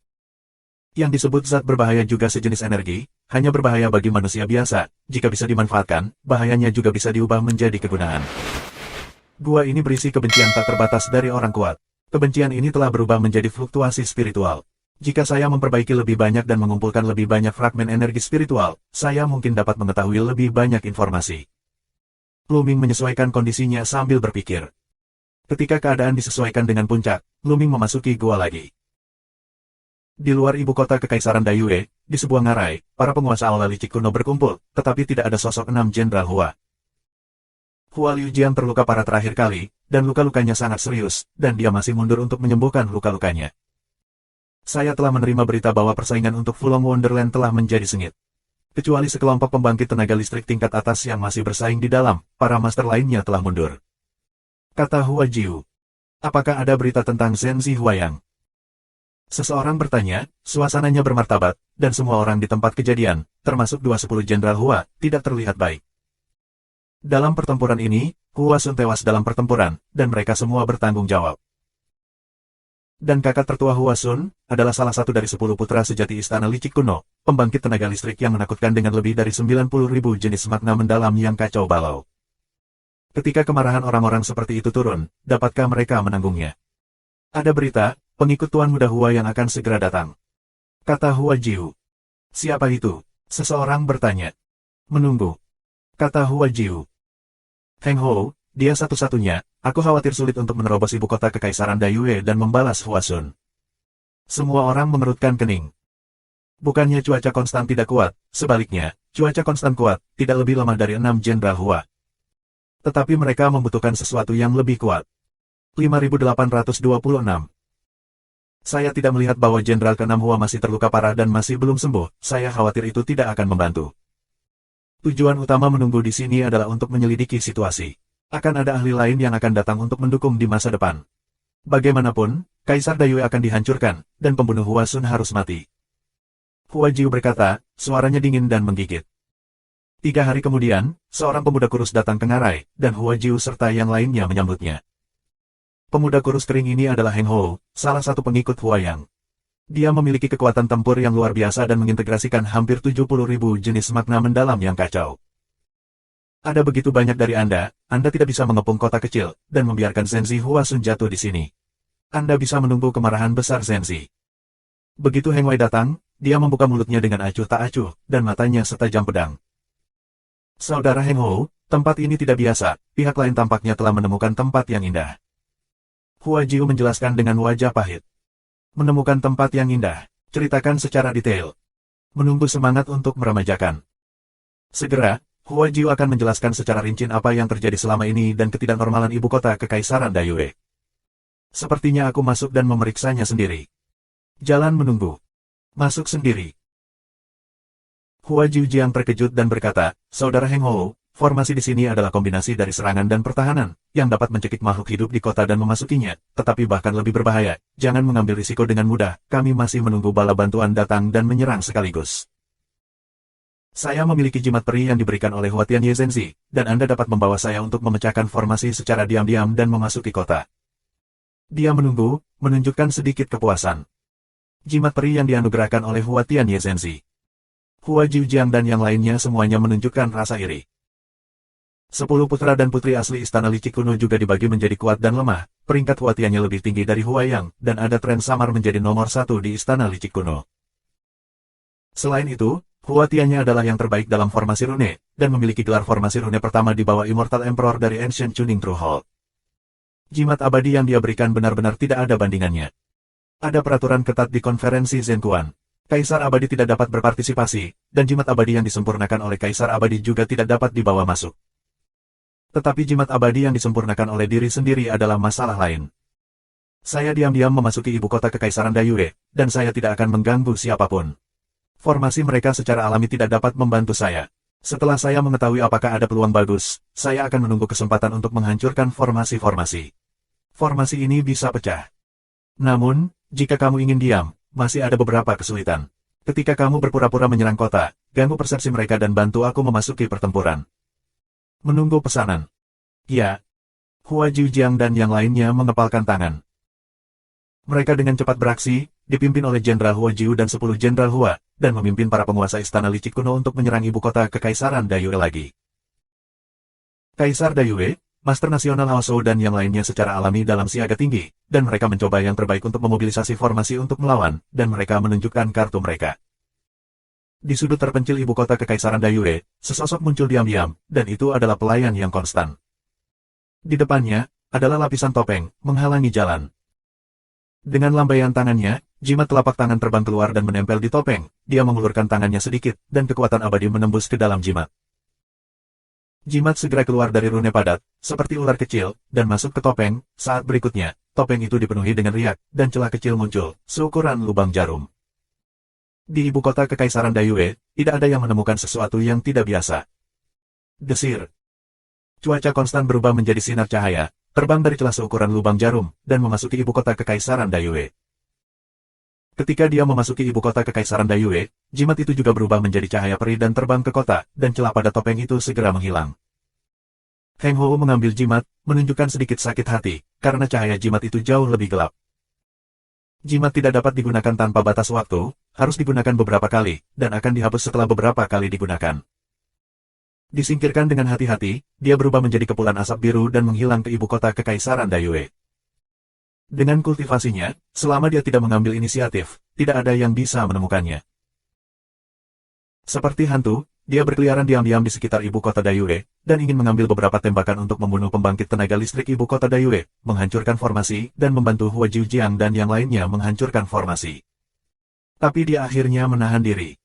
Yang disebut zat berbahaya juga sejenis energi, hanya berbahaya bagi manusia biasa, jika bisa dimanfaatkan, bahayanya juga bisa diubah menjadi kegunaan. Gua ini berisi kebencian tak terbatas dari orang kuat. Kebencian ini telah berubah menjadi fluktuasi spiritual. Jika saya memperbaiki lebih banyak dan mengumpulkan lebih banyak fragmen energi spiritual, saya mungkin dapat mengetahui lebih banyak informasi. Luming menyesuaikan kondisinya sambil berpikir. Ketika keadaan disesuaikan dengan puncak, Luming memasuki gua lagi. Di luar ibu kota Kekaisaran Dayue, di sebuah ngarai, para penguasa aula licik kuno berkumpul, tetapi tidak ada sosok 6 Jenderal Hua. Hua Liujian terluka parah terakhir kali, dan luka-lukanya sangat serius, dan dia masih mundur untuk menyembuhkan luka-lukanya. Saya telah menerima berita bahwa persaingan untuk Fulong Wonderland telah menjadi sengit. Kecuali sekelompok pembangkit tenaga listrik tingkat atas yang masih bersaing di dalam, para master lainnya telah mundur. Kata Hua Jiu. Apakah ada berita tentang Zenzi Huayang? Seseorang bertanya, suasananya bermartabat, dan semua orang di tempat kejadian, termasuk 20 Jenderal Hua, tidak terlihat baik. Dalam pertempuran ini, Hua Sun tewas dalam pertempuran, dan mereka semua bertanggung jawab. Dan kakak tertua Hua Sun, adalah salah satu dari 10 putra sejati Istana Licik Kuno, pembangkit tenaga listrik yang menakutkan dengan lebih dari 90.000 jenis makna mendalam yang kacau balau. Ketika kemarahan orang-orang seperti itu turun, dapatkah mereka menanggungnya? Ada berita, pengikut Tuan Muda Hua yang akan segera datang. Kata Hua Jiu. Siapa itu? Seseorang bertanya. Menunggu. Kata Hua Jiu. Heng Ho, dia satu-satunya, aku khawatir sulit untuk menerobos ibu kota Kekaisaran Dayue dan membalas Hua Sun. Semua orang mengerutkan kening. Bukannya cuaca konstan tidak kuat, sebaliknya, cuaca konstan kuat, tidak lebih lama dari 6 Jenderal Hua. Tetapi mereka membutuhkan sesuatu yang lebih kuat. 5826. Saya tidak melihat bahwa Jenderal ke-6 Hua masih terluka parah dan masih belum sembuh, saya khawatir itu tidak akan membantu. Tujuan utama menunggu di sini adalah untuk menyelidiki situasi. Akan ada ahli lain yang akan datang untuk mendukung di masa depan. Bagaimanapun, Kaisar Dayue akan dihancurkan, dan pembunuh Hua Sun harus mati. Hua Jiu berkata, suaranya dingin dan menggigit. 3 hari kemudian, seorang pemuda kurus datang ke ngarai, dan Hua Jiu serta yang lainnya menyambutnya. Pemuda kurus kering ini adalah Heng Hou, salah satu pengikut Hua Yang. Dia memiliki kekuatan tempur yang luar biasa dan mengintegrasikan hampir 70.000 jenis makna mendalam yang kacau. Ada begitu banyak dari Anda tidak bisa mengepung kota kecil, dan membiarkan Zenzi Huasun jatuh di sini. Anda bisa menunggu kemarahan besar Zenzi. Begitu Heng Wei datang, dia membuka mulutnya dengan acuh tak acuh, dan matanya setajam pedang. Saudara Heng Hou, tempat ini tidak biasa, pihak lain tampaknya telah menemukan tempat yang indah. Hua Jiu menjelaskan dengan wajah pahit. Menemukan tempat yang indah, ceritakan secara detail. Menunggu semangat untuk meremajakan. Segera, Hua Jiu akan menjelaskan secara rinci apa yang terjadi selama ini dan ketidaknormalan ibu kota Kekaisaran Dayue. Sepertinya aku masuk dan memeriksanya sendiri. Jalan menunggu. Masuk sendiri. Hua Jiu Jiang terkejut dan berkata, Saudara Heng Hou, formasi di sini adalah kombinasi dari serangan dan pertahanan, yang dapat mencekik makhluk hidup di kota dan memasukinya, tetapi bahkan lebih berbahaya, jangan mengambil risiko dengan mudah, kami masih menunggu bala bantuan datang dan menyerang sekaligus. Saya memiliki jimat peri yang diberikan oleh Huatian Ye Zenzi, dan Anda dapat membawa saya untuk memecahkan formasi secara diam-diam dan memasuki kota. Dia menunggu, menunjukkan sedikit kepuasan. Jimat peri yang dianugerahkan oleh Huatian Ye Zenzi. Hua Jiu Jiang dan yang lainnya semuanya menunjukkan rasa iri. 10 putra dan putri asli Istana Licik Kuno juga dibagi menjadi kuat dan lemah, peringkat Huatiannya lebih tinggi dari Hua Yang, dan ada tren samar menjadi nomor 1 di Istana Licik Kuno. Selain itu, Huatiannya adalah yang terbaik dalam formasi rune, dan memiliki gelar formasi rune pertama di bawah Immortal Emperor dari Ancient Chuning True Hall. Jimat abadi yang dia berikan benar-benar tidak ada bandingannya. Ada peraturan ketat di konferensi Zhenkuan. Kaisar Abadi tidak dapat berpartisipasi, dan jimat abadi yang disempurnakan oleh Kaisar Abadi juga tidak dapat dibawa masuk. Tetapi jimat abadi yang disempurnakan oleh diri sendiri adalah masalah lain. Saya diam-diam memasuki ibu kota Kekaisaran Dayue, dan saya tidak akan mengganggu siapapun. Formasi mereka secara alami tidak dapat membantu saya. Setelah saya mengetahui apakah ada peluang bagus, saya akan menunggu kesempatan untuk menghancurkan formasi-formasi. Formasi ini bisa pecah. Namun, jika kamu ingin diam, masih ada beberapa kesulitan. Ketika kamu berpura-pura menyerang kota, ganggu persepsi mereka dan bantu aku memasuki pertempuran. Menunggu pesanan. Ya. Hua Jiu Jiang dan yang lainnya mengepalkan tangan. Mereka dengan cepat beraksi, dipimpin oleh Jenderal Hua Jiu dan 10 Jenderal Hua, dan memimpin para penguasa Istana Licik Kuno untuk menyerang ibu kota Kekaisaran Dayue lagi. Kaisar Dayue, Master Nasional Hao Shou dan yang lainnya secara alami dalam siaga tinggi, dan mereka mencoba yang terbaik untuk memobilisasi formasi untuk melawan, dan mereka menunjukkan kartu mereka. Di sudut terpencil ibu kota Kekaisaran Dayue, sesosok muncul diam-diam, dan itu adalah pelayan yang konstan. Di depannya, adalah lapisan topeng, menghalangi jalan. Dengan lambaian tangannya, jimat telapak tangan terbang keluar dan menempel di topeng, dia mengulurkan tangannya sedikit, dan kekuatan abadi menembus ke dalam jimat. Jimat segera keluar dari rune padat, seperti ular kecil, dan masuk ke topeng. Saat berikutnya, topeng itu dipenuhi dengan riak, dan celah kecil muncul, seukuran lubang jarum. Di ibu kota Kekaisaran Dayue, tidak ada yang menemukan sesuatu yang tidak biasa. Desir. Cuaca konstan berubah menjadi sinar cahaya, terbang dari celah seukuran lubang jarum, dan memasuki ibu kota Kekaisaran Dayue. Ketika dia memasuki ibu kota Kekaisaran Dayue, jimat itu juga berubah menjadi cahaya peri dan terbang ke kota, dan celah pada topeng itu segera menghilang. Heng Hou mengambil jimat, menunjukkan sedikit sakit hati, karena cahaya jimat itu jauh lebih gelap. Jimat tidak dapat digunakan tanpa batas waktu, harus digunakan beberapa kali, dan akan dihapus setelah beberapa kali digunakan. Disingkirkan dengan hati-hati, dia berubah menjadi kepulan asap biru dan menghilang ke ibu kota Kekaisaran Dayue. Dengan kultivasinya, selama dia tidak mengambil inisiatif, tidak ada yang bisa menemukannya. Seperti hantu, dia berkeliaran diam-diam di sekitar ibu kota Dayue, dan ingin mengambil beberapa tembakan untuk membunuh pembangkit tenaga listrik ibu kota Dayue, menghancurkan formasi, dan membantu Hua Jiu Jiang dan yang lainnya menghancurkan formasi. Tapi dia akhirnya menahan diri.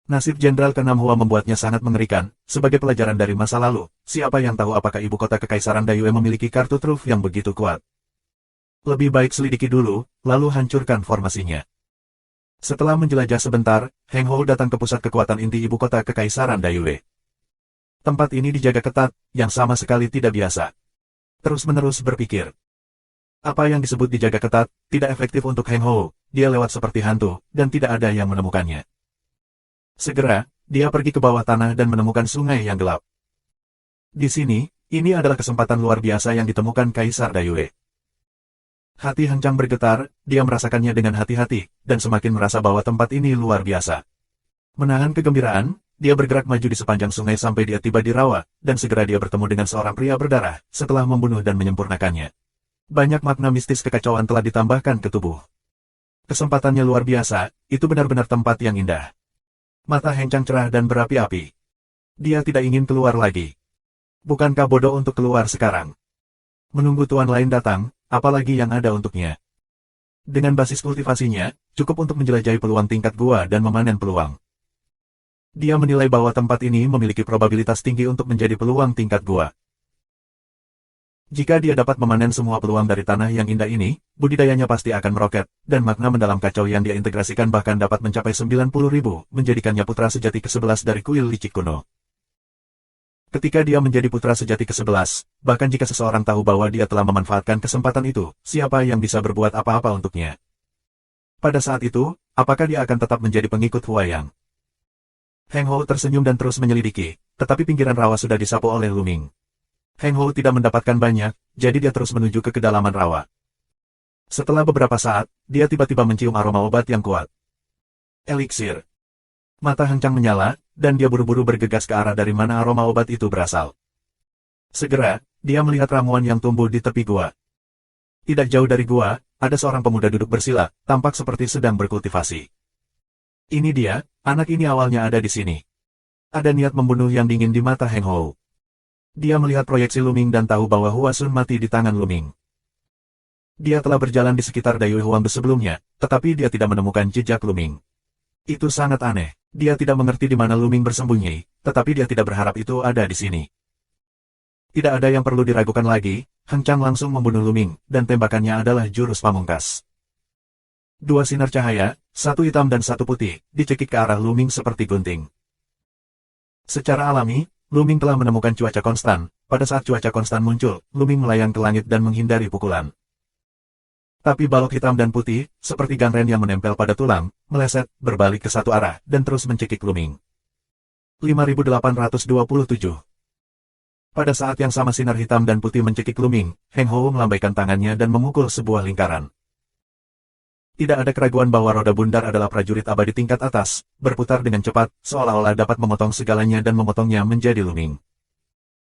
Nasib Jenderal ke-6 Hua membuatnya sangat mengerikan. Sebagai pelajaran dari masa lalu, siapa yang tahu apakah ibu kota Kekaisaran Dayue memiliki kartu truf yang begitu kuat? Lebih baik selidiki dulu, lalu hancurkan formasinya. Setelah menjelajah sebentar, Heng Hou datang ke pusat kekuatan inti ibu kota Kekaisaran Dayue. Tempat ini dijaga ketat, yang sama sekali tidak biasa. Terus-menerus berpikir. Apa yang disebut dijaga ketat, tidak efektif untuk Heng Hou, dia lewat seperti hantu, dan tidak ada yang menemukannya. Segera, dia pergi ke bawah tanah dan menemukan sungai yang gelap. Di sini, ini adalah kesempatan luar biasa yang ditemukan Kaisar Dayue. Hati Heng Chang bergetar, dia merasakannya dengan hati-hati, dan semakin merasa bahwa tempat ini luar biasa. Menahan kegembiraan, dia bergerak maju di sepanjang sungai sampai dia tiba di rawa, dan segera dia bertemu dengan seorang pria berdarah, setelah membunuh dan menyempurnakannya. Banyak makna mistis kekacauan telah ditambahkan ke tubuh. Kesempatannya luar biasa, itu benar-benar tempat yang indah. Mata Heng Chang cerah dan berapi-api. Dia tidak ingin keluar lagi. Bukankah bodoh untuk keluar sekarang? Menunggu tuan lain datang, apalagi yang ada untuknya. Dengan basis kultivasinya, cukup untuk menjelajahi peluang tingkat gua dan memanen peluang. Dia menilai bahwa tempat ini memiliki probabilitas tinggi untuk menjadi peluang tingkat gua. Jika dia dapat memanen semua peluang dari tanah yang indah ini, budidayanya pasti akan meroket, dan makna mendalam kacau yang dia integrasikan bahkan dapat mencapai 90.000, menjadikannya putra sejati ke-11 dari kuil licik kuno. Ketika dia menjadi putra sejati ke-11, bahkan jika seseorang tahu bahwa dia telah memanfaatkan kesempatan itu, siapa yang bisa berbuat apa-apa untuknya? Pada saat itu, apakah dia akan tetap menjadi pengikut Huayang? Heng Hou tersenyum dan terus menyelidiki, tetapi pinggiran rawa sudah disapu oleh Lu Ming. Heng Hou tidak mendapatkan banyak, jadi dia terus menuju ke kedalaman rawa. Setelah beberapa saat, dia tiba-tiba mencium aroma obat yang kuat. Eliksir. Mata Heng Chang menyala, dan dia buru-buru bergegas ke arah dari mana aroma obat itu berasal. Segera, dia melihat ramuan yang tumbuh di tepi gua. Tidak jauh dari gua, ada seorang pemuda duduk bersila, tampak seperti sedang berkultivasi. Ini dia, anak ini awalnya ada di sini. Ada niat membunuh yang dingin di mata Heng Hou. Dia melihat proyeksi Lu Ming dan tahu bahwa Hua Sun mati di tangan Lu Ming. Dia telah berjalan di sekitar Dayue Huangbe sebelumnya, tetapi dia tidak menemukan jejak Lu Ming. Itu sangat aneh. Dia tidak mengerti di mana Lu Ming bersembunyi, tetapi dia tidak berharap itu ada di sini. Tidak ada yang perlu diragukan lagi, Heng Chang langsung membunuh Lu Ming, dan tembakannya adalah jurus pamungkas. Dua sinar cahaya, satu hitam dan satu putih, dicekik ke arah Lu Ming seperti gunting. Secara alami, Lu Ming telah menemukan cuaca konstan. Pada saat cuaca konstan muncul, Lu Ming melayang ke langit dan menghindari pukulan. Tapi balok hitam dan putih, seperti gangren yang menempel pada tulang, meleset, berbalik ke satu arah, dan terus mencekik Lu Ming. 5827. Pada saat yang sama sinar hitam dan putih mencekik Lu Ming, Heng Hou melambaikan tangannya dan memukul sebuah lingkaran. Tidak ada keraguan bahwa roda bundar adalah prajurit abadi tingkat atas, berputar dengan cepat, seolah-olah dapat memotong segalanya dan memotongnya menjadi Lu Ming.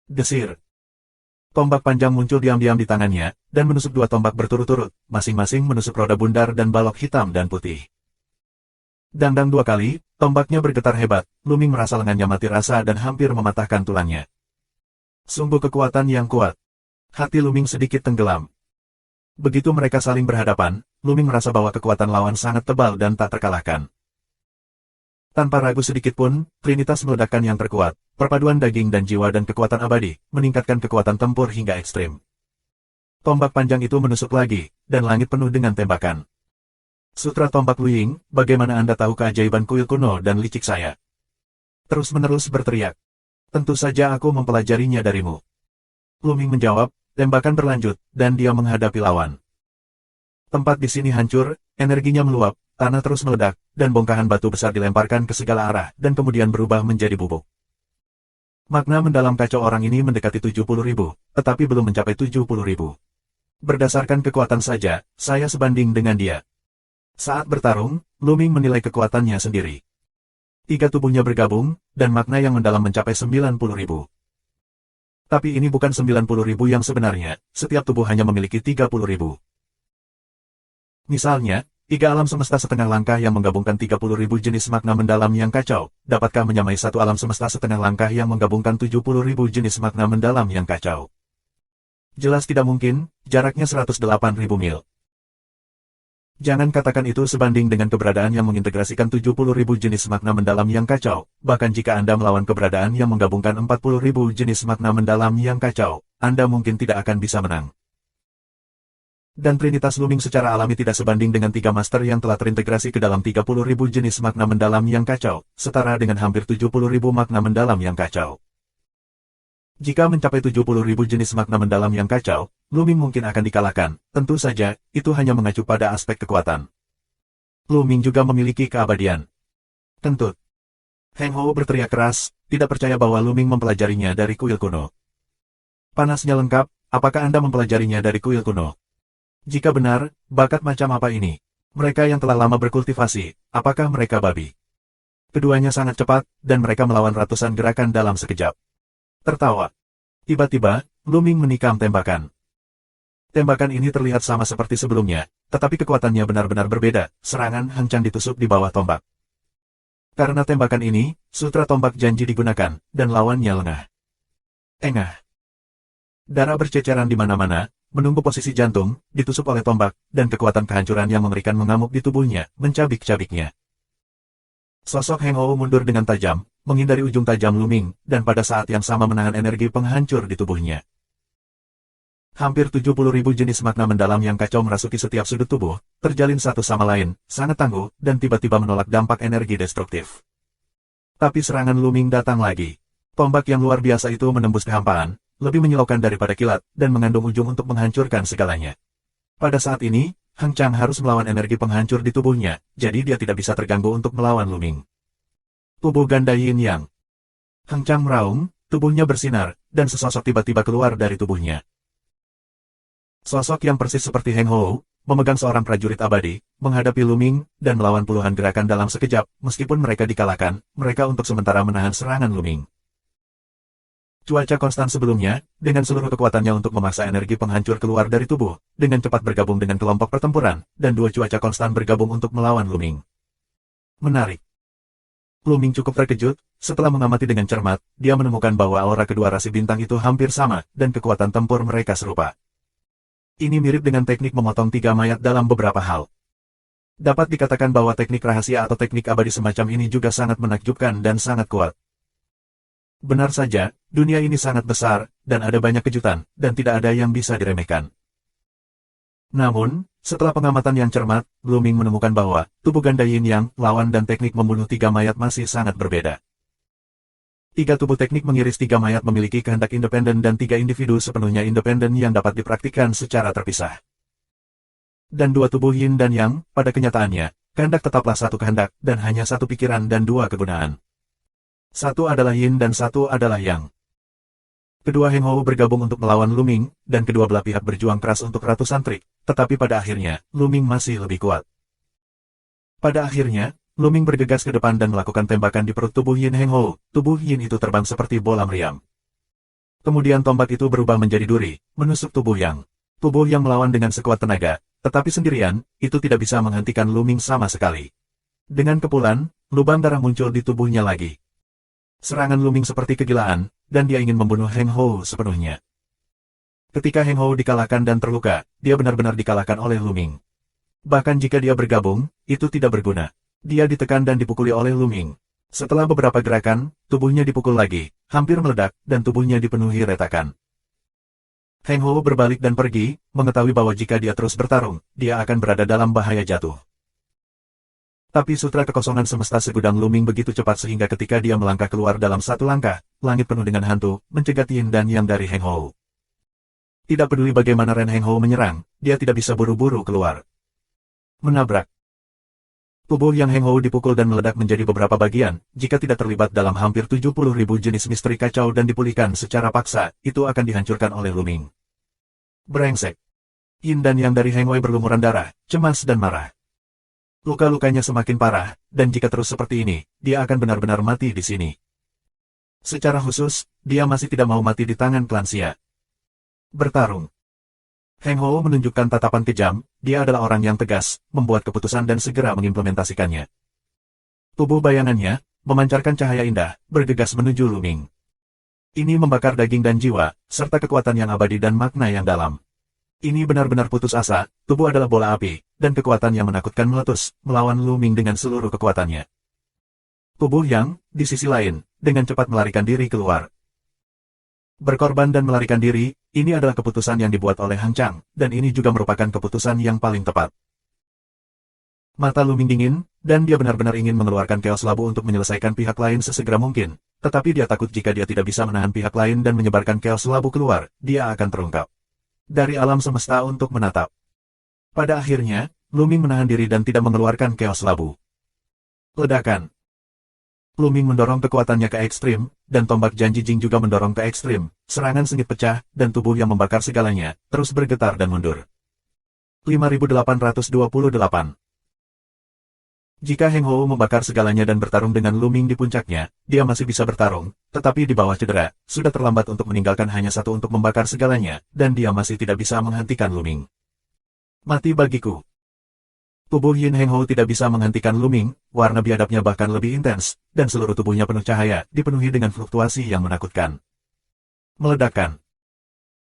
Desir. Tombak panjang muncul diam-diam di tangannya, dan menusuk dua tombak berturut-turut, masing-masing menusuk roda bundar dan balok hitam dan putih. Dangdang dua kali, tombaknya bergetar hebat, Lu Ming merasa lengannya mati rasa dan hampir mematahkan tulangnya. Sungguh kekuatan yang kuat. Hati Lu Ming sedikit tenggelam. Begitu mereka saling berhadapan, Lu Ming merasa bahwa kekuatan lawan sangat tebal dan tak terkalahkan. Tanpa ragu sedikit pun, Trinitas meledakkan yang terkuat, perpaduan daging dan jiwa dan kekuatan abadi, meningkatkan kekuatan tempur hingga ekstrim. Tombak panjang itu menusuk lagi, dan langit penuh dengan tembakan. Sutra tombak Lu Ying, bagaimana Anda tahu keajaiban kuil kuno dan licik saya? Terus-menerus berteriak. Tentu saja aku mempelajarinya darimu. Lu Ming menjawab, tembakan berlanjut, dan dia menghadapi lawan. Tempat di sini hancur, energinya meluap, tanah terus meledak, dan bongkahan batu besar dilemparkan ke segala arah, dan kemudian berubah menjadi bubuk. Makna mendalam kacau orang ini mendekati 70.000, tetapi belum mencapai 70.000. Berdasarkan kekuatan saja, saya sebanding dengan dia. Saat bertarung, Lu Ming menilai kekuatannya sendiri. 3 tubuhnya bergabung, dan makna yang mendalam mencapai 90.000. Tapi ini bukan 90.000 yang sebenarnya, setiap tubuh hanya memiliki 30.000. Misalnya, 3 alam semesta setengah langkah yang menggabungkan 30.000 jenis makna mendalam yang kacau, dapatkah menyamai satu alam semesta setengah langkah yang menggabungkan 70.000 jenis makna mendalam yang kacau? Jelas tidak mungkin, jaraknya 108.000 mil. Jangan katakan itu sebanding dengan keberadaan yang mengintegrasikan 70.000 jenis makna mendalam yang kacau, bahkan jika Anda melawan keberadaan yang menggabungkan 40.000 jenis makna mendalam yang kacau, Anda mungkin tidak akan bisa menang. Dan Trinitas Lu Ming secara alami tidak sebanding dengan 3 master yang telah terintegrasi ke dalam 30.000 jenis makna mendalam yang kacau, setara dengan hampir 70.000 makna mendalam yang kacau. Jika mencapai 70.000 jenis makna mendalam yang kacau, Lu Ming mungkin akan dikalahkan, tentu saja, itu hanya mengacu pada aspek kekuatan. Lu Ming juga memiliki keabadian. Kentut. Heng Hou berteriak keras, tidak percaya bahwa Luming mempelajarinya dari kuil kuno. Panasnya lengkap, apakah Anda mempelajarinya dari kuil kuno? Jika benar, bakat macam apa ini? Mereka yang telah lama berkultivasi, apakah mereka babi? Keduanya sangat cepat, dan mereka melawan ratusan gerakan dalam sekejap. Tertawa. Tiba-tiba, Luming menikam tembakan. Tembakan ini terlihat sama seperti sebelumnya, tetapi kekuatannya benar-benar berbeda. Serangan Hang Chang ditusuk di bawah tombak. Karena tembakan ini, sutra tombak janji digunakan, dan lawannya lengah. Engah. Darah berceceran di mana-mana, menunggu posisi jantung, ditusuk oleh tombak, dan kekuatan kehancuran yang mengerikan mengamuk di tubuhnya, mencabik-cabiknya. Sosok Heng Hou mundur dengan tajam, menghindari ujung tajam Luming, dan pada saat yang sama menahan energi penghancur di tubuhnya. Hampir 70.000 jenis makna mendalam yang kacau merasuki setiap sudut tubuh, terjalin satu sama lain, sangat tangguh, dan tiba-tiba menolak dampak energi destruktif. Tapi serangan Luming datang lagi. Tombak yang luar biasa itu menembus kehampaan, lebih menyilaukan daripada kilat, dan mengandung ujung untuk menghancurkan segalanya. Pada saat ini, Hang Chang harus melawan energi penghancur di tubuhnya, jadi dia tidak bisa terganggu untuk melawan Luming. Tubuh ganda Yin Yang. Hang Chang meraung, tubuhnya bersinar, dan sesosok tiba-tiba keluar dari tubuhnya. Sosok yang persis seperti Heng Hou, memegang seorang prajurit abadi, menghadapi Luming, dan melawan puluhan gerakan dalam sekejap. Meskipun mereka dikalahkan, mereka untuk sementara menahan serangan Luming. Cuaca konstan sebelumnya, dengan seluruh kekuatannya untuk memaksa energi penghancur keluar dari tubuh, dengan cepat bergabung dengan kelompok pertempuran, dan dua cuaca konstan bergabung untuk melawan Luming. Menarik. Luming cukup terkejut, setelah mengamati dengan cermat, dia menemukan bahwa aura kedua rasi bintang itu hampir sama, dan kekuatan tempur mereka serupa. Ini mirip dengan teknik memotong tiga mayat dalam beberapa hal. Dapat dikatakan bahwa teknik rahasia atau teknik abadi semacam ini juga sangat menakjubkan dan sangat kuat. Benar saja, dunia ini sangat besar, dan ada banyak kejutan, dan tidak ada yang bisa diremehkan. Namun, setelah pengamatan yang cermat, Luming menemukan bahwa tubuh ganda Yin Yang, lawan dan teknik membunuh tiga mayat masih sangat berbeda. Tiga tubuh teknik mengiris tiga mayat memiliki kehendak independen dan tiga individu sepenuhnya independen yang dapat dipraktikkan secara terpisah. Dan dua tubuh Yin dan Yang, pada kenyataannya, kehendak tetaplah satu kehendak, dan hanya satu pikiran dan dua kegunaan. Satu adalah Yin dan satu adalah Yang. Kedua Heng Hou bergabung untuk melawan Luming, dan kedua belah pihak berjuang keras untuk ratusan trik, tetapi pada akhirnya, Luming masih lebih kuat. Pada akhirnya, Luming bergegas ke depan dan melakukan tembakan di perut tubuh Yin Heng Hou. Tubuh Yin itu terbang seperti bola meriam. Kemudian tombak itu berubah menjadi duri, menusuk tubuh Yang. Tubuh Yang melawan dengan sekuat tenaga, tetapi sendirian, itu tidak bisa menghentikan Luming sama sekali. Dengan kepulan, lubang darah muncul di tubuhnya lagi. Serangan Luming seperti kegilaan, dan dia ingin membunuh Heng Hou sepenuhnya. Ketika Heng Hou dikalahkan dan terluka, dia benar-benar dikalahkan oleh Luming. Bahkan jika dia bergabung, itu tidak berguna. Dia ditekan dan dipukuli oleh Luming. Setelah beberapa gerakan, tubuhnya dipukul lagi, hampir meledak, dan tubuhnya dipenuhi retakan. Heng Hou berbalik dan pergi, mengetahui bahwa jika dia terus bertarung, dia akan berada dalam bahaya jatuh. Tapi sutra kekosongan semesta segudang Luming begitu cepat sehingga ketika dia melangkah keluar dalam satu langkah, langit penuh dengan hantu, mencegat Yin dan Yang dari Heng Hou. Tidak peduli bagaimana Ren Heng Hou menyerang, dia tidak bisa buru-buru keluar. Menabrak. Tubuh Yang Heng Hou dipukul dan meledak menjadi beberapa bagian, jika tidak terlibat dalam hampir 70.000 jenis misteri kacau dan dipulihkan secara paksa, itu akan dihancurkan oleh Luming. Brengsek. Yin dan Yang dari Heng Wei berlumuran darah, cemas dan marah. Luka-lukanya semakin parah, dan jika terus seperti ini, dia akan benar-benar mati di sini. Secara khusus, dia masih tidak mau mati di tangan klan Xia. Bertarung. Heng Hou menunjukkan tatapan kejam, dia adalah orang yang tegas, membuat keputusan dan segera mengimplementasikannya. Tubuh bayangannya, memancarkan cahaya indah, bergegas menuju Luming. Ini membakar daging dan jiwa, serta kekuatan yang abadi dan makna yang dalam. Ini benar-benar putus asa, tubuh adalah bola api, dan kekuatan yang menakutkan meletus, melawan Luming dengan seluruh kekuatannya. Tubuh Yang, di sisi lain, dengan cepat melarikan diri keluar. Berkorban dan melarikan diri, ini adalah keputusan yang dibuat oleh Hang Chang, dan ini juga merupakan keputusan yang paling tepat. Mata Luming dingin, dan dia benar-benar ingin mengeluarkan Chaos Labu untuk menyelesaikan pihak lain sesegera mungkin, tetapi dia takut jika dia tidak bisa menahan pihak lain dan menyebarkan Chaos Labu keluar, dia akan terungkap. Dari alam semesta untuk menatap. Pada akhirnya, Luming menahan diri dan tidak mengeluarkan Chaos Labu. Ledakan. Luming mendorong kekuatannya ke ekstrim, dan tombak janji Jing juga mendorong ke ekstrim. Serangan sengit pecah, dan tubuh yang membakar segalanya, terus bergetar dan mundur. 5828. Jika Heng Hou membakar segalanya dan bertarung dengan Luming di puncaknya, dia masih bisa bertarung, tetapi di bawah cedera, sudah terlambat untuk meninggalkan hanya satu untuk membakar segalanya, dan dia masih tidak bisa menghentikan Luming. Mati bagiku. Tubuh Yin Heng Hou tidak bisa menghentikan Luming, warna biadabnya bahkan lebih intens, dan seluruh tubuhnya penuh cahaya, dipenuhi dengan fluktuasi yang menakutkan. Meledakkan.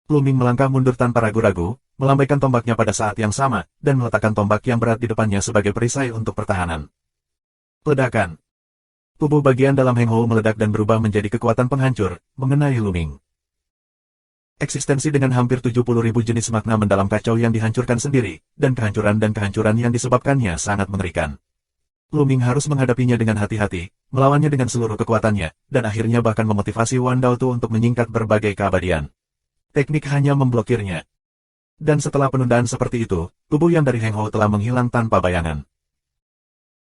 Luming melangkah mundur tanpa ragu-ragu, melambaikan tombaknya pada saat yang sama, dan meletakkan tombak yang berat di depannya sebagai perisai untuk pertahanan. Ledakan. Tubuh bagian dalam Heng Hou meledak dan berubah menjadi kekuatan penghancur, mengenai Luming. Eksistensi dengan hampir 70.000 jenis makna mendalam kacau yang dihancurkan sendiri, dan kehancuran yang disebabkannya sangat mengerikan. Luming harus menghadapinya dengan hati-hati, melawannya dengan seluruh kekuatannya, dan akhirnya bahkan memotivasi Wan Daotu untuk menyingkat berbagai keabadian. Teknik hanya memblokirnya. Dan setelah penundaan seperti itu, tubuh yang dari Heng Hou telah menghilang tanpa bayangan.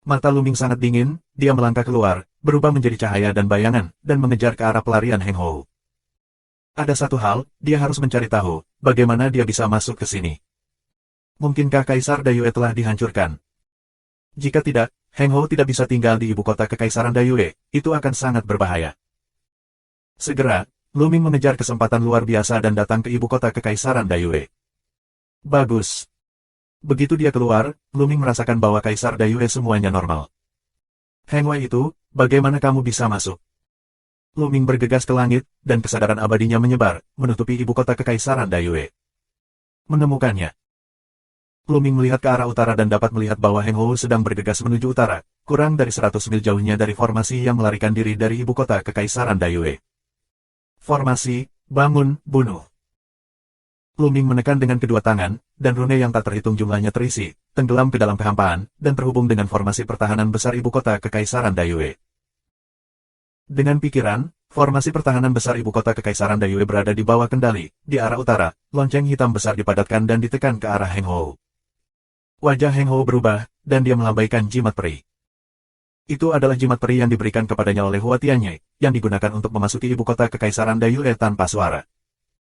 Mata Luming sangat dingin, dia melangkah keluar, berubah menjadi cahaya dan bayangan, dan mengejar ke arah pelarian Heng Hou. Ada satu hal, dia harus mencari tahu, bagaimana dia bisa masuk ke sini. Mungkinkah Kaisar Dayue telah dihancurkan? Jika tidak, Heng Hou tidak bisa tinggal di ibu kota Kekaisaran Dayue, itu akan sangat berbahaya. Segera, Luming mengejar kesempatan luar biasa dan datang ke ibu kota Kekaisaran Dayue. Bagus. Begitu dia keluar, Luming merasakan bahwa Kaisar Dayue semuanya normal. Heng Wei itu, bagaimana kamu bisa masuk? Luming bergegas ke langit, dan kesadaran abadinya menyebar, menutupi ibu kota Kekaisaran Dayue. Menemukannya. Luming melihat ke arah utara dan dapat melihat bahwa Heng Hou sedang bergegas menuju utara, kurang dari 100 mil jauhnya dari formasi yang melarikan diri dari ibu kota Kekaisaran Dayue. Formasi, bangun, bunuh. Luming menekan dengan kedua tangan, dan rune yang tak terhitung jumlahnya terisi, tenggelam ke dalam kehampaan, dan terhubung dengan formasi pertahanan besar ibu kota Kekaisaran Dayue. Dengan pikiran, formasi pertahanan besar ibu kota Kekaisaran Dayue berada di bawah kendali, di arah utara, lonceng hitam besar dipadatkan dan ditekan ke arah Heng Hou. Wajah Heng Hou berubah, dan dia melambaikan jimat peri. Itu adalah jimat peri yang diberikan kepadanya oleh Hua Tianyi, yang digunakan untuk memasuki ibu kota Kekaisaran Dayue tanpa suara.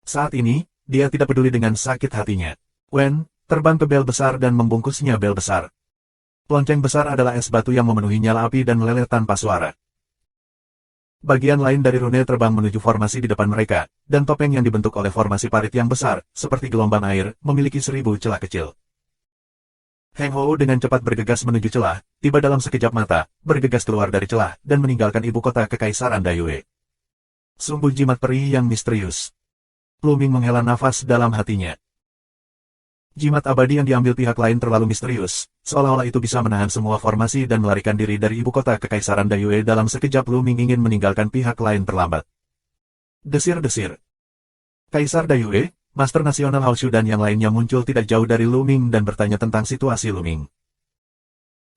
Saat ini, dia tidak peduli dengan sakit hatinya. Wen, terbang ke bel besar dan membungkusnya bel besar. Lonceng besar adalah es batu yang memenuhi nyala api dan meleleh tanpa suara. Bagian lain dari rune terbang menuju formasi di depan mereka, dan topeng yang dibentuk oleh formasi parit yang besar, seperti gelombang air, memiliki 1000 celah kecil. Heng Hou dengan cepat bergegas menuju celah, tiba dalam sekejap mata, bergegas keluar dari celah, dan meninggalkan ibu kota Kekaisaran Dayue. Sumbu jimat peri yang misterius. Luming menghela nafas dalam hatinya. Jimat abadi yang diambil pihak lain terlalu misterius, seolah-olah itu bisa menahan semua formasi dan melarikan diri dari ibu kota Kekaisaran Dayue dalam sekejap. Luming ingin meninggalkan pihak lain terlambat. Desir-desir. Kaisar Dayue, Master Nasional Haoshu dan yang lainnya muncul tidak jauh dari Luming dan bertanya tentang situasi Luming.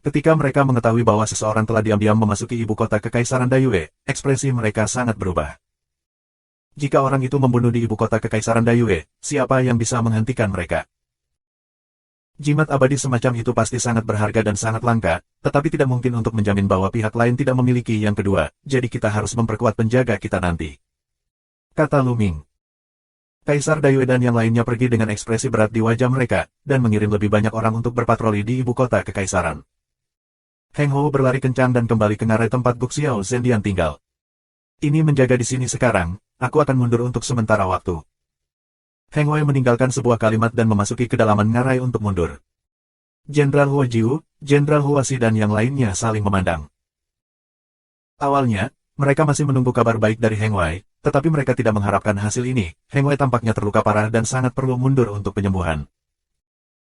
Ketika mereka mengetahui bahwa seseorang telah diam-diam memasuki ibu kota Kekaisaran Dayue, ekspresi mereka sangat berubah. Jika orang itu membunuh di ibu kota Kekaisaran Dayue, siapa yang bisa menghentikan mereka? Jimat abadi semacam itu pasti sangat berharga dan sangat langka, tetapi tidak mungkin untuk menjamin bahwa pihak lain tidak memiliki yang kedua, jadi kita harus memperkuat penjaga kita nanti. Kata Luming. Kaisar Dayue dan yang lainnya pergi dengan ekspresi berat di wajah mereka, dan mengirim lebih banyak orang untuk berpatroli di ibu kota Kekaisaran. Heng Hou berlari kencang dan kembali ke ngarai tempat Gu Xiao Zhendian tinggal. Ini menjaga di sini sekarang, aku akan mundur untuk sementara waktu. Heng Wei meninggalkan sebuah kalimat dan memasuki kedalaman ngarai untuk mundur. Jenderal Hua Jiu, Jenderal Hua Si dan yang lainnya saling memandang. Awalnya, mereka masih menunggu kabar baik dari Heng Wei, tetapi mereka tidak mengharapkan hasil ini. Heng Wei tampaknya terluka parah dan sangat perlu mundur untuk penyembuhan.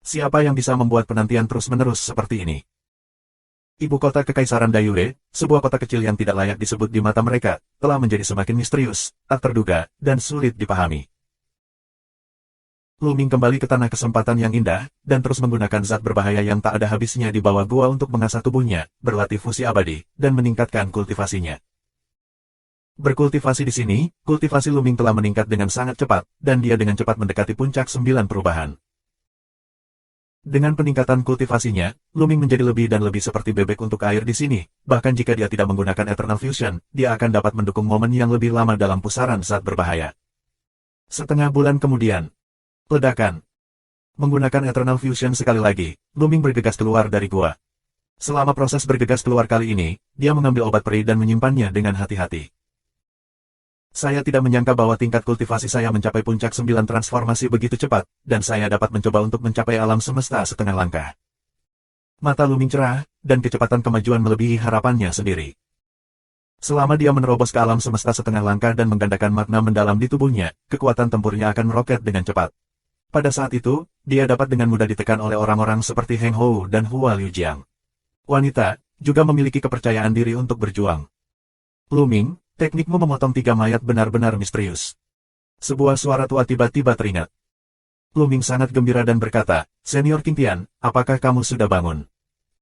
Siapa yang bisa membuat penantian terus-menerus seperti ini? Ibu kota Kekaisaran Dayue, sebuah kota kecil yang tidak layak disebut di mata mereka, telah menjadi semakin misterius, tak terduga, dan sulit dipahami. Luming kembali ke tanah kesempatan yang indah, dan terus menggunakan zat berbahaya yang tak ada habisnya di bawah gua untuk mengasah tubuhnya, berlatih fusi abadi, dan meningkatkan kultivasinya. Berkultivasi di sini, kultivasi Luming telah meningkat dengan sangat cepat, dan dia dengan cepat mendekati puncak 9 perubahan. Dengan peningkatan kultivasinya, Luming menjadi lebih dan lebih seperti bebek untuk air di sini. Bahkan jika dia tidak menggunakan Eternal Fusion, dia akan dapat mendukung momen yang lebih lama dalam pusaran saat berbahaya. Setengah bulan kemudian. Ledakan. Menggunakan Eternal Fusion sekali lagi, Luming bergegas keluar dari gua. Selama proses bergegas keluar kali ini, dia mengambil obat peri dan menyimpannya dengan hati-hati. Saya tidak menyangka bahwa tingkat kultivasi saya mencapai puncak 9 transformasi begitu cepat, dan saya dapat mencoba untuk mencapai alam semesta setengah langkah. Mata Luming cerah, dan kecepatan kemajuan melebihi harapannya sendiri. Selama dia menerobos ke alam semesta setengah langkah dan menggandakan makna mendalam di tubuhnya, kekuatan tempurnya akan meroket dengan cepat. Pada saat itu, dia dapat dengan mudah ditekan oleh orang-orang seperti Heng Hou dan Hua Liujiang. Wanita, juga memiliki kepercayaan diri untuk berjuang. Luming, teknikmu memotong 3 mayat benar-benar misterius. Sebuah suara tua tiba-tiba teringat. Luming sangat gembira dan berkata, Senior Qing Tian, apakah kamu sudah bangun?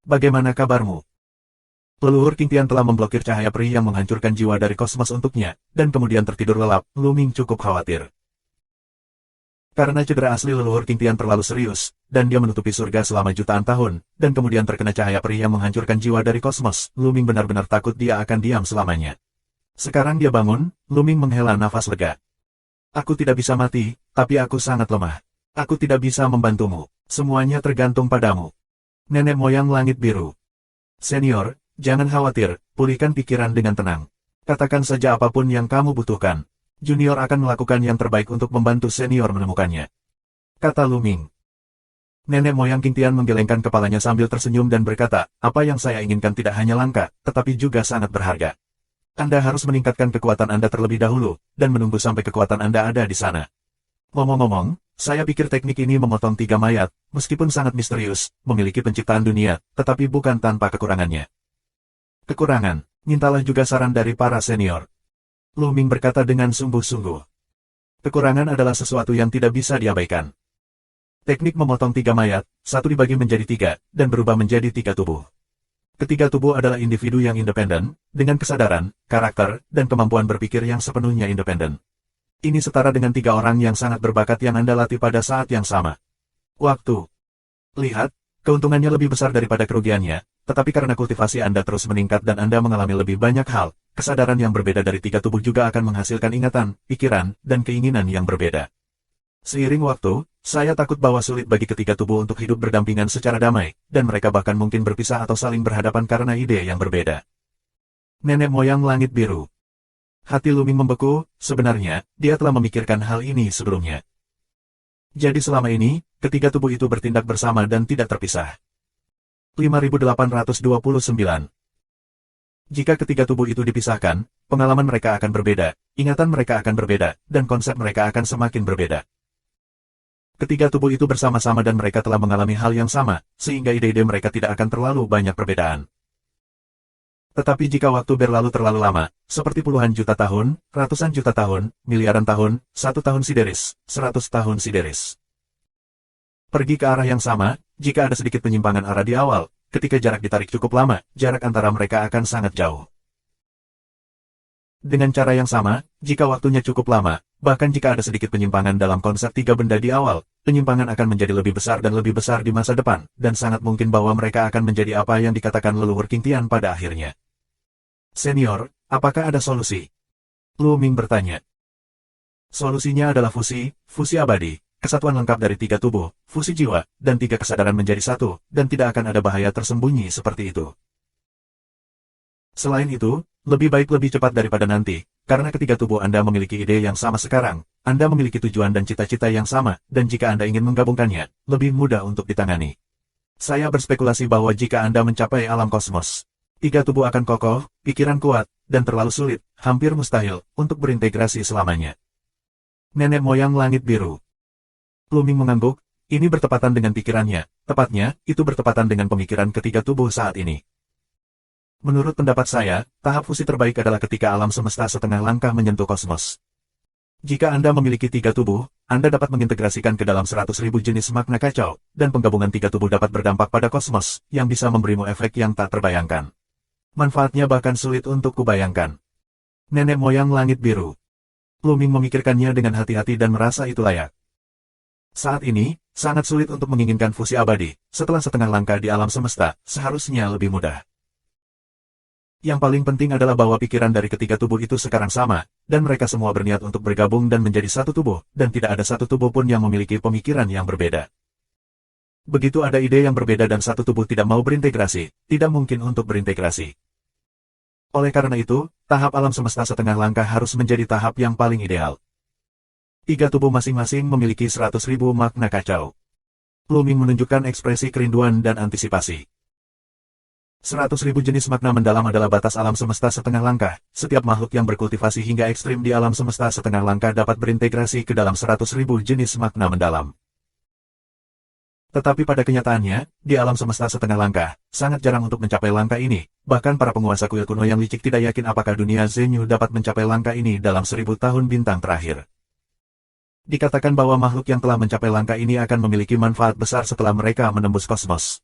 Bagaimana kabarmu? Leluhur Qing Tian telah memblokir cahaya peri yang menghancurkan jiwa dari kosmos untuknya, dan kemudian tertidur lelap. Luming cukup khawatir. Karena cedera asli leluhur Qing Tian terlalu serius, dan dia menutupi surga selama jutaan tahun, dan kemudian terkena cahaya peri yang menghancurkan jiwa dari kosmos, Luming benar-benar takut dia akan diam selamanya. Sekarang dia bangun, Luming menghela nafas lega. Aku tidak bisa mati, tapi aku sangat lemah. Aku tidak bisa membantumu. Semuanya tergantung padamu. Nenek moyang langit biru. Senior, jangan khawatir, pulihkan pikiran dengan tenang. Katakan saja apapun yang kamu butuhkan. Junior akan melakukan yang terbaik untuk membantu senior menemukannya. Kata Luming. Nenek moyang Qing Tian menggelengkan kepalanya sambil tersenyum dan berkata, apa yang saya inginkan tidak hanya langka, tetapi juga sangat berharga. Anda harus meningkatkan kekuatan Anda terlebih dahulu, dan menunggu sampai kekuatan Anda ada di sana. Ngomong-ngomong, saya pikir teknik ini memotong 3 mayat, meskipun sangat misterius, memiliki penciptaan dunia, tetapi bukan tanpa kekurangannya. Kekurangan, mintalah juga saran dari para senior. Luming berkata dengan sungguh-sungguh. Kekurangan adalah sesuatu yang tidak bisa diabaikan. Teknik memotong 3 mayat, satu dibagi menjadi 3, dan berubah menjadi 3 tubuh. Ketiga tubuh adalah individu yang independen, dengan kesadaran, karakter, dan kemampuan berpikir yang sepenuhnya independen. Ini setara dengan 3 orang yang sangat berbakat yang Anda latih pada saat yang sama. Waktu. Lihat, keuntungannya lebih besar daripada kerugiannya, tetapi karena kultivasi Anda terus meningkat dan Anda mengalami lebih banyak hal, kesadaran yang berbeda dari 3 tubuh juga akan menghasilkan ingatan, pikiran, dan keinginan yang berbeda. Seiring waktu, saya takut bahwa sulit bagi ketiga tubuh untuk hidup berdampingan secara damai, dan mereka bahkan mungkin berpisah atau saling berhadapan karena ide yang berbeda. Nenek moyang langit biru. Hati Luming membeku, sebenarnya, dia telah memikirkan hal ini sebelumnya. Jadi selama ini, ketiga tubuh itu bertindak bersama dan tidak terpisah. 5829. Jika ketiga tubuh itu dipisahkan, pengalaman mereka akan berbeda, ingatan mereka akan berbeda, dan konsep mereka akan semakin berbeda. Ketiga tubuh itu bersama-sama dan mereka telah mengalami hal yang sama, sehingga ide-ide mereka tidak akan terlalu banyak perbedaan. Tetapi jika waktu berlalu terlalu lama, seperti puluhan juta tahun, ratusan juta tahun, miliaran tahun, 1 tahun sideris, 100 tahun sideris. Pergi ke arah yang sama, jika ada sedikit penyimpangan arah di awal, ketika jarak ditarik cukup lama, jarak antara mereka akan sangat jauh. Dengan cara yang sama, jika waktunya cukup lama, bahkan jika ada sedikit penyimpangan dalam konsep 3 benda di awal, penyimpangan akan menjadi lebih besar dan lebih besar di masa depan, dan sangat mungkin bahwa mereka akan menjadi apa yang dikatakan leluhur Qing Tian pada akhirnya. Senior, apakah ada solusi? Luming bertanya. Solusinya adalah fusi abadi, kesatuan lengkap dari 3 tubuh, fusi jiwa, dan 3 kesadaran menjadi satu, dan tidak akan ada bahaya tersembunyi seperti itu. Selain itu, lebih baik lebih cepat daripada nanti, karena ketiga tubuh Anda memiliki ide yang sama sekarang, Anda memiliki tujuan dan cita-cita yang sama, dan jika Anda ingin menggabungkannya, lebih mudah untuk ditangani. Saya berspekulasi bahwa jika Anda mencapai alam kosmos, 3 tubuh akan kokoh, pikiran kuat, dan terlalu sulit, hampir mustahil, untuk berintegrasi selamanya. Nenek moyang langit biru. Luming mengangguk, ini bertepatan dengan pikirannya, tepatnya, itu bertepatan dengan pemikiran ketiga tubuh saat ini. Menurut pendapat saya, tahap fusi terbaik adalah ketika alam semesta setengah langkah menyentuh kosmos. Jika Anda memiliki 3 tubuh, Anda dapat mengintegrasikan ke dalam 100.000 jenis makna kacau, dan penggabungan 3 tubuh dapat berdampak pada kosmos, yang bisa memberimu efek yang tak terbayangkan. Manfaatnya bahkan sulit untuk kubayangkan. Nenek moyang langit biru. Luming memikirkannya dengan hati-hati dan merasa itu layak. Saat ini, sangat sulit untuk menginginkan fusi abadi. Setelah setengah langkah di alam semesta, seharusnya lebih mudah. Yang paling penting adalah bahwa pikiran dari ketiga tubuh itu sekarang sama, dan mereka semua berniat untuk bergabung dan menjadi satu tubuh, dan tidak ada satu tubuh pun yang memiliki pemikiran yang berbeda. Begitu ada ide yang berbeda dan satu tubuh tidak mau berintegrasi, tidak mungkin untuk berintegrasi. Oleh karena itu, tahap alam semesta setengah langkah harus menjadi tahap yang paling ideal. Tiga tubuh masing-masing memiliki 100.000 makna kacau. Blooming menunjukkan ekspresi kerinduan dan antisipasi. 100.000 jenis makna mendalam adalah batas alam semesta setengah langkah. Setiap makhluk yang berkultivasi hingga ekstrim di alam semesta setengah langkah dapat berintegrasi ke dalam 100.000 jenis makna mendalam. Tetapi pada kenyataannya, di alam semesta setengah langkah, sangat jarang untuk mencapai langkah ini. Bahkan para penguasa kuil kuno yang licik tidak yakin apakah dunia Zenyu dapat mencapai langkah ini dalam 1000 tahun bintang terakhir. Dikatakan bahwa makhluk yang telah mencapai langkah ini akan memiliki manfaat besar setelah mereka menembus kosmos.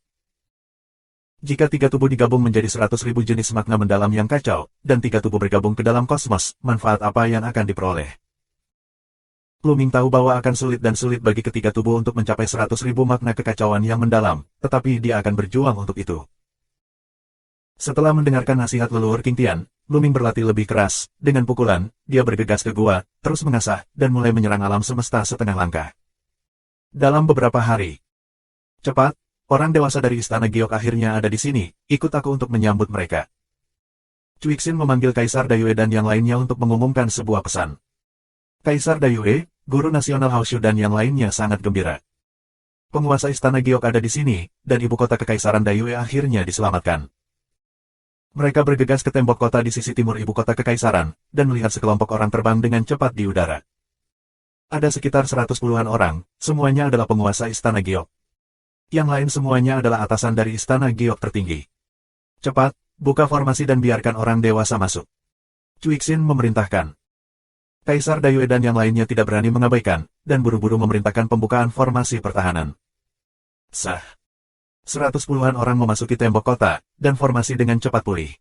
Jika tiga tubuh digabung menjadi 100.000 jenis makna mendalam yang kacau, dan tiga tubuh bergabung ke dalam kosmos, manfaat apa yang akan diperoleh? Blooming tahu bahwa akan sulit bagi ketiga tubuh untuk mencapai 100.000 makna kekacauan yang mendalam, tetapi dia akan berjuang untuk itu. Setelah mendengarkan nasihat leluhur King Tian, Blooming berlatih lebih keras. Dengan pukulan, dia bergegas ke gua, terus mengasah, dan mulai menyerang alam semesta setengah langkah. Dalam beberapa hari. Cepat! Orang dewasa dari Istana Giok akhirnya ada di sini, ikut aku untuk menyambut mereka. Cuixin memanggil Kaisar Dayue dan yang lainnya untuk mengumumkan sebuah pesan. Kaisar Dayue, Guru Nasional Haoshu dan yang lainnya sangat gembira. Penguasa Istana Giok ada di sini, dan ibu kota Kekaisaran Dayue akhirnya diselamatkan. Mereka bergegas ke tembok kota di sisi timur ibu kota Kekaisaran, dan melihat sekelompok orang terbang dengan cepat di udara. Ada sekitar 110-an orang, semuanya adalah penguasa Istana Giok. Yang lain semuanya adalah atasan dari Istana Giok tertinggi. Cepat, buka formasi dan biarkan orang dewasa masuk. Cuixin memerintahkan. Kaisar Dayue dan yang lainnya tidak berani mengabaikan, dan buru-buru memerintahkan pembukaan formasi pertahanan. Sah. 110-an orang memasuki tembok kota, dan formasi dengan cepat pulih.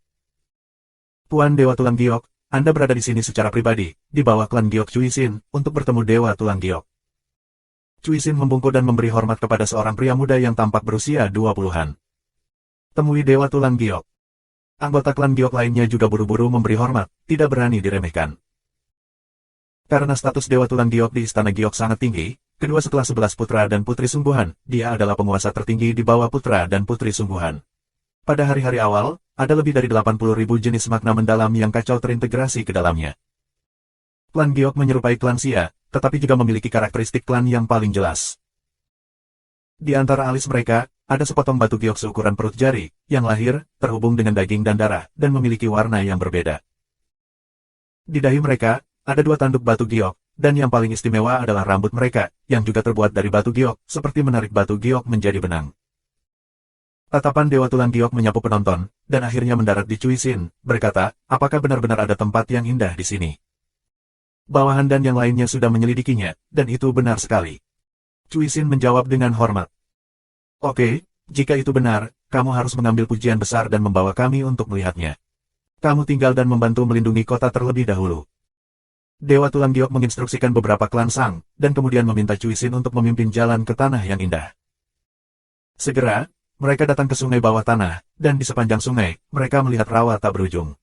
Tuan Dewa Tulang Giok, Anda berada di sini secara pribadi, di bawah klan Giok Cuixin, untuk bertemu Dewa Tulang Giok. Cuixin membungkuk dan memberi hormat kepada seorang pria muda yang tampak berusia 20-an. Temui Dewa Tulang Giok. Anggota klan Giok lainnya juga buru-buru memberi hormat, tidak berani diremehkan. Karena status Dewa Tulang Giok di Istana Giok sangat tinggi, kedua setelah 11 putra dan putri sungguhan, dia adalah penguasa tertinggi di bawah putra dan putri sungguhan. Pada hari-hari awal, ada lebih dari 80.000 jenis makna mendalam yang kacau terintegrasi ke dalamnya. Klan Giok menyerupai klan Xia, tetapi juga memiliki karakteristik klan yang paling jelas. Di antara alis mereka, ada sepotong batu giok seukuran perut jari, yang lahir, terhubung dengan daging dan darah, dan memiliki warna yang berbeda. Di dahi mereka, ada dua tanduk batu giok, dan yang paling istimewa adalah rambut mereka, yang juga terbuat dari batu giok, seperti menarik batu giok menjadi benang. Tatapan Dewa Tulang Giok menyapu penonton, dan akhirnya mendarat di Cuixin, berkata, apakah benar-benar ada tempat yang indah di sini? Bawahan dan yang lainnya sudah menyelidikinya, dan itu benar sekali. Cuixin menjawab dengan hormat. Oke, jika itu benar, kamu harus mengambil pujian besar dan membawa kami untuk melihatnya. Kamu tinggal dan membantu melindungi kota terlebih dahulu. Dewa Tulang Giok menginstruksikan beberapa klan Sang, dan kemudian meminta Cuixin untuk memimpin jalan ke tanah yang indah. Segera, mereka datang ke sungai bawah tanah, dan di sepanjang sungai, mereka melihat rawa tak berujung.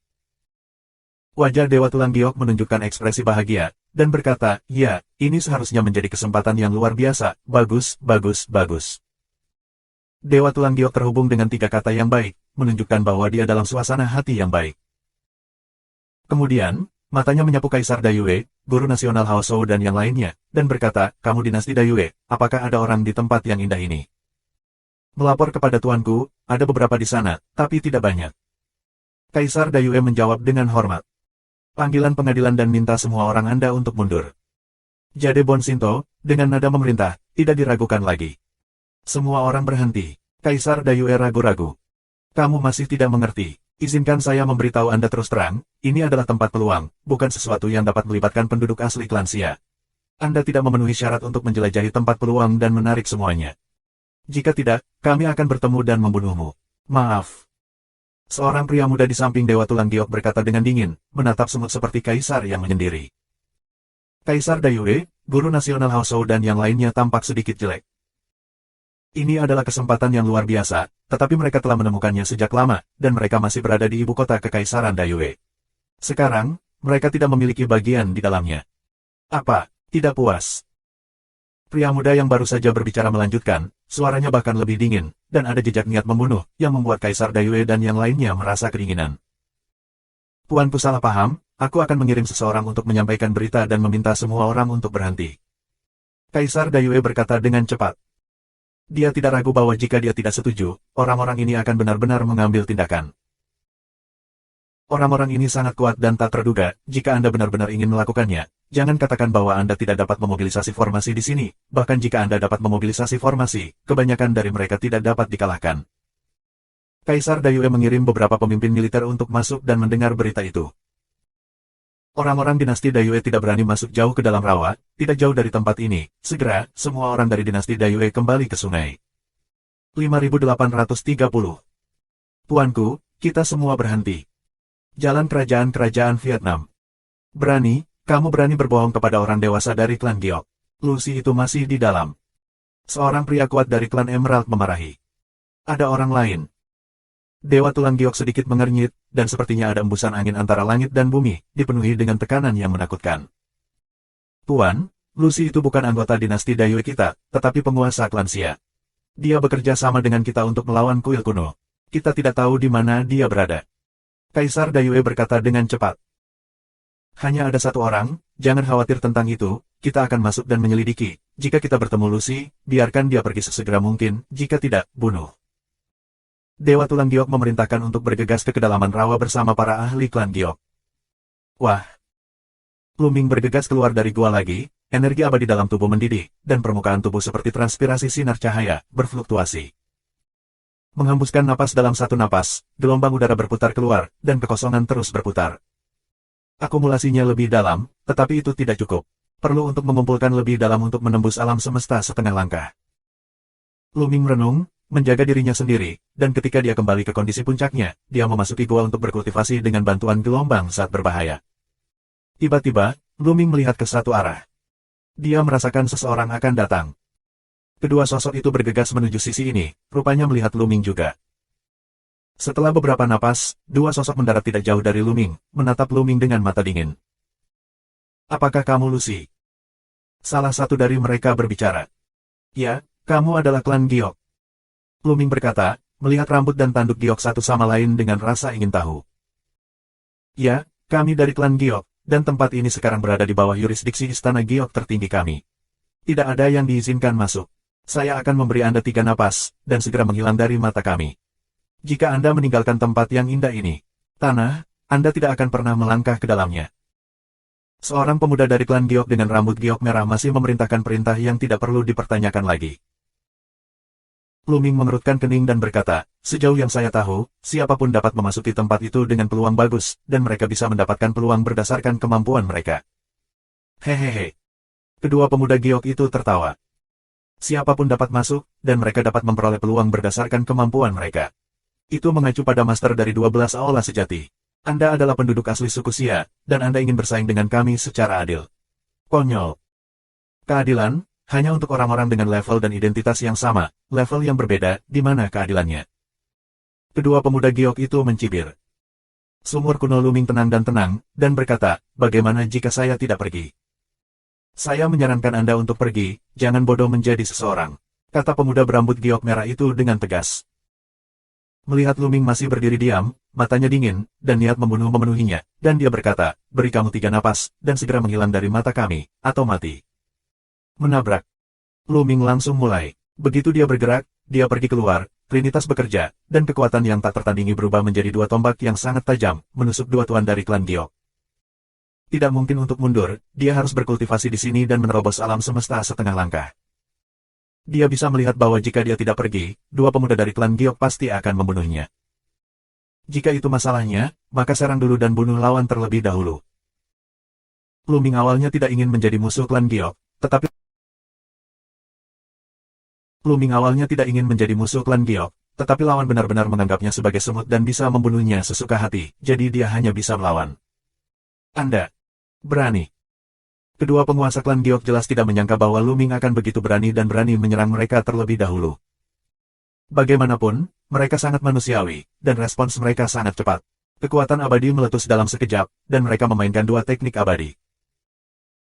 Wajah Dewa Tulang Giok menunjukkan ekspresi bahagia, dan berkata, ya, ini seharusnya menjadi kesempatan yang luar biasa, bagus, bagus, bagus. Dewa Tulang Giok terhubung dengan tiga kata yang baik, menunjukkan bahwa dia dalam suasana hati yang baik. Kemudian, matanya menyapu Kaisar Dayue, Guru Nasional Haosou dan yang lainnya, dan berkata, kamu dinasti Dayue, apakah ada orang di tempat yang indah ini? Melapor kepada tuanku, ada beberapa di sana, tapi tidak banyak. Kaisar Dayue menjawab dengan hormat. Panggilan pengadilan dan minta semua orang Anda untuk mundur. Jade Bonsinto, dengan nada memerintah, tidak diragukan lagi. Semua orang berhenti. Kaisar Dayue ragu-ragu. Kamu masih tidak mengerti. Izinkan saya memberitahu Anda terus terang, ini adalah tempat peluang, bukan sesuatu yang dapat melibatkan penduduk asli klan Xia. Anda tidak memenuhi syarat untuk menjelajahi tempat peluang dan menarik semuanya. Jika tidak, kami akan bertemu dan membunuhmu. Maaf. Seorang pria muda di samping Dewa Tulang Giok berkata dengan dingin, menatap semut seperti kaisar yang menyendiri. Kaisar Dayue, guru nasional Haosou dan yang lainnya tampak sedikit jelek. Ini adalah kesempatan yang luar biasa, tetapi mereka telah menemukannya sejak lama, dan mereka masih berada di ibu kota Kekaisaran Dayue. Sekarang, mereka tidak memiliki bagian di dalamnya. Apa? Tidak puas? Pria muda yang baru saja berbicara melanjutkan, suaranya bahkan lebih dingin, dan ada jejak niat membunuh, yang membuat Kaisar Dayue dan yang lainnya merasa kedinginan. Tuanku salah paham, aku akan mengirim seseorang untuk menyampaikan berita dan meminta semua orang untuk berhenti. Kaisar Dayue berkata dengan cepat. Dia tidak ragu bahwa jika dia tidak setuju, orang-orang ini akan benar-benar mengambil tindakan. Orang-orang ini sangat kuat dan tak terduga, jika Anda benar-benar ingin melakukannya. Jangan katakan bahwa Anda tidak dapat memobilisasi formasi di sini, bahkan jika Anda dapat memobilisasi formasi, kebanyakan dari mereka tidak dapat dikalahkan. Kaisar Dayue mengirim beberapa pemimpin militer untuk masuk dan mendengar berita itu. Orang-orang dinasti Dayue tidak berani masuk jauh ke dalam rawa, tidak jauh dari tempat ini. Segera, semua orang dari dinasti Dayue kembali ke sungai. 5830. Tuanku, kita semua berhenti. Jalan kerajaan-kerajaan Vietnam. Kamu berani berbohong kepada orang dewasa dari klan Giok. Lucy itu masih di dalam. Seorang pria kuat dari klan Emerald memarahi. Ada orang lain. Dewa Tulang Giok sedikit mengernyit, dan sepertinya ada embusan angin antara langit dan bumi, dipenuhi dengan tekanan yang menakutkan. Tuan, Lucy itu bukan anggota dinasti Dayue kita, tetapi penguasa klan Xia. Dia bekerja sama dengan kita untuk melawan kuil kuno. Kita tidak tahu di mana dia berada. Kaisar Dayue berkata dengan cepat. Hanya ada satu orang, jangan khawatir tentang itu, kita akan masuk dan menyelidiki. Jika kita bertemu Lucy, biarkan dia pergi sesegera mungkin, jika tidak, bunuh. Dewa Tulang Giok memerintahkan untuk bergegas ke kedalaman rawa bersama para ahli klan Giok. Wah! Luming bergegas keluar dari gua lagi, energi abadi dalam tubuh mendidih, dan permukaan tubuh seperti transpirasi sinar cahaya, berfluktuasi. Menghembuskan napas dalam satu napas, gelombang udara berputar keluar, dan kekosongan terus berputar. Akumulasinya lebih dalam, tetapi itu tidak cukup. Perlu untuk mengumpulkan lebih dalam untuk menembus alam semesta setengah langkah. Luming merenung, menjaga dirinya sendiri, dan ketika dia kembali ke kondisi puncaknya, dia memasuki gua untuk berkultivasi dengan bantuan gelombang saat berbahaya. Tiba-tiba, Luming melihat ke satu arah. Dia merasakan seseorang akan datang. Kedua sosok itu bergegas menuju sisi ini, rupanya melihat Luming juga. Setelah beberapa napas, dua sosok mendarat tidak jauh dari Luming, menatap Luming dengan mata dingin. Apakah kamu Lucy? Salah satu dari mereka berbicara. Ya, kamu adalah klan Giok. Luming berkata, melihat rambut dan tanduk Giok satu sama lain dengan rasa ingin tahu. Ya, kami dari klan Giok, dan tempat ini sekarang berada di bawah yurisdiksi istana Giok tertinggi kami. Tidak ada yang diizinkan masuk. Saya akan memberi Anda 3 napas, dan segera menghilang dari mata kami. Jika Anda meninggalkan tempat yang indah ini, tanah, Anda tidak akan pernah melangkah ke dalamnya. Seorang pemuda dari klan Giok dengan rambut Giok merah masih memerintahkan perintah yang tidak perlu dipertanyakan lagi. Luming mengerutkan kening dan berkata, sejauh yang saya tahu, siapapun dapat memasuki tempat itu dengan peluang bagus, dan mereka bisa mendapatkan peluang berdasarkan kemampuan mereka. Hehehe. Kedua pemuda Giok itu tertawa. Siapapun dapat masuk, dan mereka dapat memperoleh peluang berdasarkan kemampuan mereka. Itu mengacu pada master dari 12 aula sejati. Anda adalah penduduk asli suku Xia, dan Anda ingin bersaing dengan kami secara adil. Konyol. Keadilan? Hanya untuk orang-orang dengan level dan identitas yang sama, level yang berbeda, di mana keadilannya? Kedua pemuda Giok itu mencibir. Sumur kuno Luming tenang dan berkata, bagaimana jika saya tidak pergi? Saya menyarankan Anda untuk pergi, jangan bodoh menjadi seseorang, kata pemuda berambut Giok merah itu dengan tegas. Melihat Luming masih berdiri diam, matanya dingin, dan niat membunuh memenuhinya, dan dia berkata, beri kamu 3 napas, dan segera menghilang dari mata kami, atau mati. Menabrak. Luming langsung mulai. Begitu dia bergerak, dia pergi keluar, trinitas bekerja, dan kekuatan yang tak tertandingi berubah menjadi 2 tombak yang sangat tajam, menusuk 2 tuan dari klan Giok. Tidak mungkin untuk mundur, dia harus berkultivasi di sini dan menerobos alam semesta setengah langkah. Dia bisa melihat bahwa jika dia tidak pergi, 2 pemuda dari klan Giok pasti akan membunuhnya. Jika itu masalahnya, maka serang dulu dan bunuh lawan terlebih dahulu. Luming awalnya tidak ingin menjadi musuh klan Giok, tetapi lawan benar-benar menganggapnya sebagai semut dan bisa membunuhnya sesuka hati, jadi dia hanya bisa melawan. Anda berani. Kedua penguasa klan Giok jelas tidak menyangka bahwa Lu Ming akan begitu berani dan berani menyerang mereka terlebih dahulu. Bagaimanapun, mereka sangat manusiawi, dan respons mereka sangat cepat. Kekuatan abadi meletus dalam sekejap, dan mereka memainkan dua teknik abadi.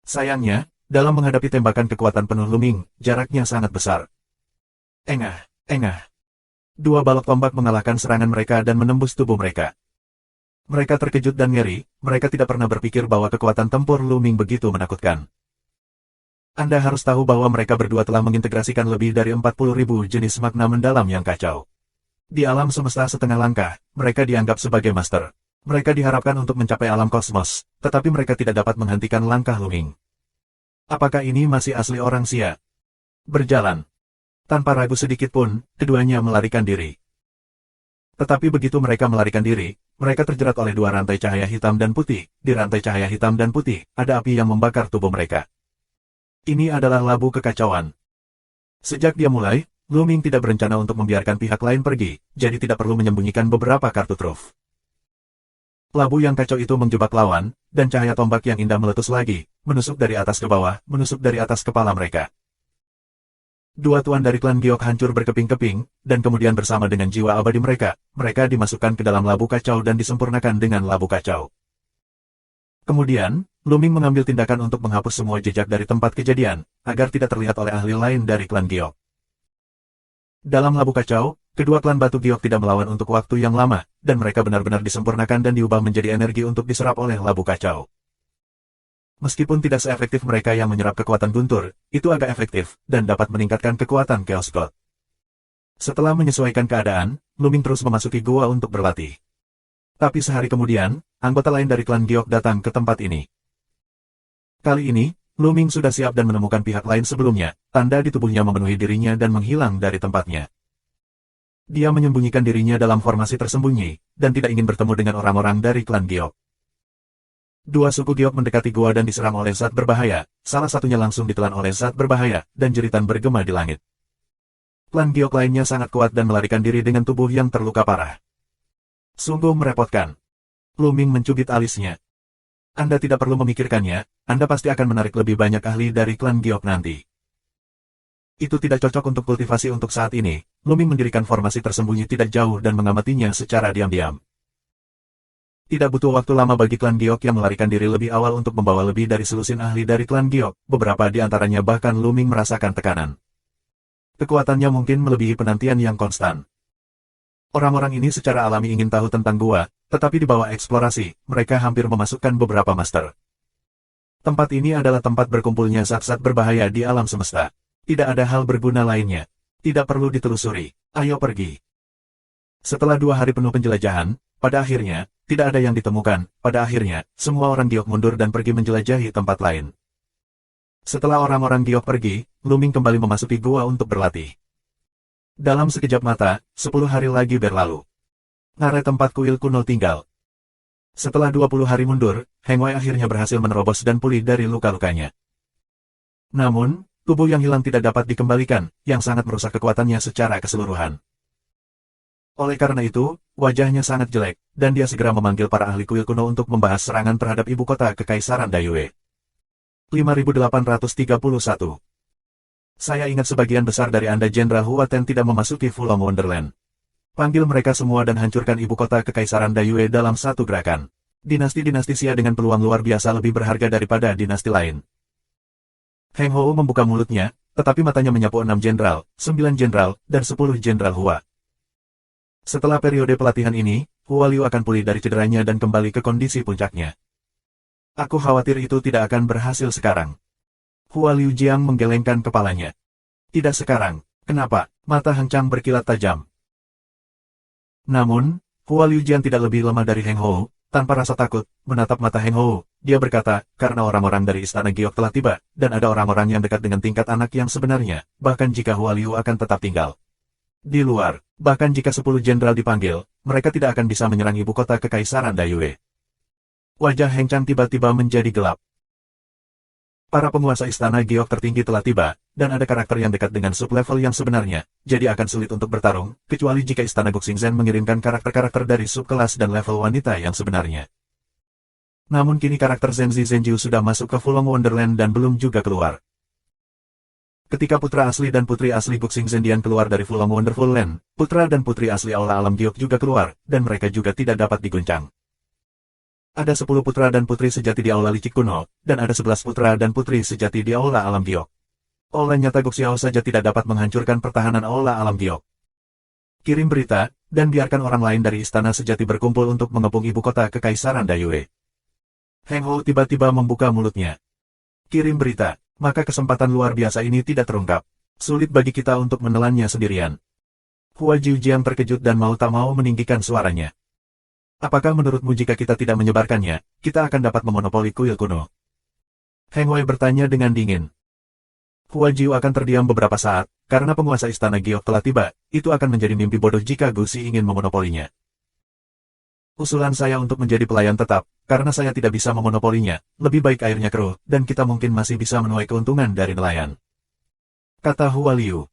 Sayangnya, dalam menghadapi tembakan kekuatan penuh Lu Ming, jaraknya sangat besar. Engah, engah. Dua balok tombak mengalahkan serangan mereka dan menembus tubuh mereka. Mereka terkejut dan ngeri, mereka tidak pernah berpikir bahwa kekuatan tempur Lu Ming begitu menakutkan. Anda harus tahu bahwa mereka berdua telah mengintegrasikan lebih dari 40.000 jenis makna mendalam yang kacau. Di alam semesta setengah langkah, mereka dianggap sebagai master. Mereka diharapkan untuk mencapai alam kosmos, tetapi mereka tidak dapat menghentikan langkah Lu Ming. Apakah ini masih asli orang Xia? Berjalan. Tanpa ragu sedikit pun, keduanya melarikan diri. Tetapi begitu mereka melarikan diri, mereka terjerat oleh dua rantai cahaya hitam dan putih. Di rantai cahaya hitam dan putih, ada api yang membakar tubuh mereka. Ini adalah labu kekacauan. Sejak dia mulai, Lu Ming tidak berencana untuk membiarkan pihak lain pergi, jadi tidak perlu menyembunyikan beberapa kartu truf. Labu yang kacau itu menjebak lawan, dan cahaya tombak yang indah meletus lagi, menusuk dari atas ke bawah, menusuk dari atas kepala mereka. Dua tuan dari klan Giok hancur berkeping-keping, dan kemudian bersama dengan jiwa abadi mereka, mereka dimasukkan ke dalam labu kacau dan disempurnakan dengan labu kacau. Kemudian, Lu Ming mengambil tindakan untuk menghapus semua jejak dari tempat kejadian, agar tidak terlihat oleh ahli lain dari klan Giok. Dalam labu kacau, kedua klan batu Giok tidak melawan untuk waktu yang lama, dan mereka benar-benar disempurnakan dan diubah menjadi energi untuk diserap oleh labu kacau. Meskipun tidak seefektif mereka yang menyerap kekuatan guntur, itu agak efektif, dan dapat meningkatkan kekuatan Chaos God. Setelah menyesuaikan keadaan, Lu Ming terus memasuki gua untuk berlatih. Tapi sehari kemudian, anggota lain dari klan Giok datang ke tempat ini. Kali ini, Lu Ming sudah siap dan menemukan pihak lain sebelumnya, tanda di tubuhnya memenuhi dirinya dan menghilang dari tempatnya. Dia menyembunyikan dirinya dalam formasi tersembunyi, dan tidak ingin bertemu dengan orang-orang dari klan Giok. Dua suku Giok mendekati gua dan diserang oleh zat berbahaya, salah satunya langsung ditelan oleh zat berbahaya, dan jeritan bergema di langit. Klan Giok lainnya sangat kuat dan melarikan diri dengan tubuh yang terluka parah. Sungguh merepotkan. Lu Ming mencubit alisnya. Anda tidak perlu memikirkannya, Anda pasti akan menarik lebih banyak ahli dari klan Giok nanti. Itu tidak cocok untuk kultivasi untuk saat ini. Lu Ming mendirikan formasi tersembunyi tidak jauh dan mengamatinya secara diam-diam. Tidak butuh waktu lama bagi klan Giok yang melarikan diri lebih awal untuk membawa lebih dari selusin ahli dari klan Giok, beberapa di antaranya bahkan Lu Ming merasakan tekanan. Kekuatannya mungkin melebihi penantian yang konstan. Orang-orang ini secara alami ingin tahu tentang gua, tetapi di bawah eksplorasi, mereka hampir memasukkan beberapa master. Tempat ini adalah tempat berkumpulnya zat-zat berbahaya di alam semesta. Tidak ada hal berguna lainnya. Tidak perlu ditelusuri. Ayo pergi. Setelah 2 hari penuh penjelajahan, pada akhirnya, tidak ada yang ditemukan. Pada akhirnya, semua orang Giok mundur dan pergi menjelajahi tempat lain. Setelah orang-orang Giok pergi, Lu Ming kembali memasuki gua untuk berlatih. Dalam sekejap mata, 10 hari lagi berlalu. Ngarai tempat kuil kuno tinggal. Setelah 20 hari mundur, Heng Wei akhirnya berhasil menerobos dan pulih dari luka-lukanya. Namun, tubuh yang hilang tidak dapat dikembalikan, yang sangat merusak kekuatannya secara keseluruhan. Oleh karena itu, wajahnya sangat jelek, dan dia segera memanggil para ahli kuil kuno untuk membahas serangan terhadap ibu kota Kekaisaran Dayue. 5831. Saya ingat sebagian besar dari Anda Jenderal Hua Ten tidak memasuki Fulong Wonderland. Panggil mereka semua dan hancurkan ibu kota Kekaisaran Dayue dalam satu gerakan. Dinasti-dinasti Xia dengan peluang luar biasa lebih berharga daripada dinasti lain. Heng Hou membuka mulutnya, tetapi matanya menyapu 6 jenderal, 9 jenderal, dan 10 jenderal Hua. Setelah periode pelatihan ini, Hua Liu akan pulih dari cederanya dan kembali ke kondisi puncaknya. Aku khawatir itu tidak akan berhasil sekarang. Hua Liu Jiang menggelengkan kepalanya. Tidak sekarang. Kenapa? Mata Heng Chang berkilat tajam. Namun, Hua Liu Jiang tidak lebih lemah dari Heng Hou. Tanpa rasa takut, menatap mata Heng Hou, dia berkata, karena orang-orang dari Istana Giok telah tiba, dan ada orang-orang yang dekat dengan tingkat anak yang sebenarnya, bahkan jika Hua Liu akan tetap tinggal di luar, bahkan jika 10 jenderal dipanggil, mereka tidak akan bisa menyerang ibu kota Kekaisaran Dayue. Wajah Heng Chang tiba-tiba menjadi gelap. Para penguasa Istana Giok tertinggi telah tiba, dan ada karakter yang dekat dengan sub-level yang sebenarnya, jadi akan sulit untuk bertarung, kecuali jika Istana Guxingzhen mengirimkan karakter-karakter dari sub-kelas dan level wanita yang sebenarnya. Namun kini karakter Zenzi Zenjiu sudah masuk ke Fulong Wonderland dan belum juga keluar. Ketika putra asli dan putri asli Guxing Zendian keluar dari Fulong Wonderful Land, putra dan putri asli Aula Alam Giok juga keluar, dan mereka juga tidak dapat diguncang. Ada 10 putra dan putri sejati di Aula Licik kuno, dan ada 11 putra dan putri sejati di Aula Alam Giok. Oleh nyata Guxiao saja tidak dapat menghancurkan pertahanan Aula Alam Giok. Kirim berita, dan biarkan orang lain dari istana sejati berkumpul untuk mengepung ibu kota Kekaisaran Dayue. Heng Hou tiba-tiba membuka mulutnya. Kirim berita. Maka kesempatan luar biasa ini tidak terungkap. Sulit bagi kita untuk menelannya sendirian. Hua Jiujiang terkejut dan mau tak mau meninggikan suaranya. Apakah menurutmu jika kita tidak menyebarkannya, kita akan dapat memonopoli kuil kuno? Heng Wei bertanya dengan dingin. Hua Jiu akan terdiam beberapa saat, karena penguasa istana Giok telah tiba, itu akan menjadi mimpi bodoh jika Gusi ingin memonopolinya. Usulan saya untuk menjadi pelayan tetap, karena saya tidak bisa memonopolinya, lebih baik airnya keruh, dan kita mungkin masih bisa menuai keuntungan dari nelayan. Kata Hua Liu.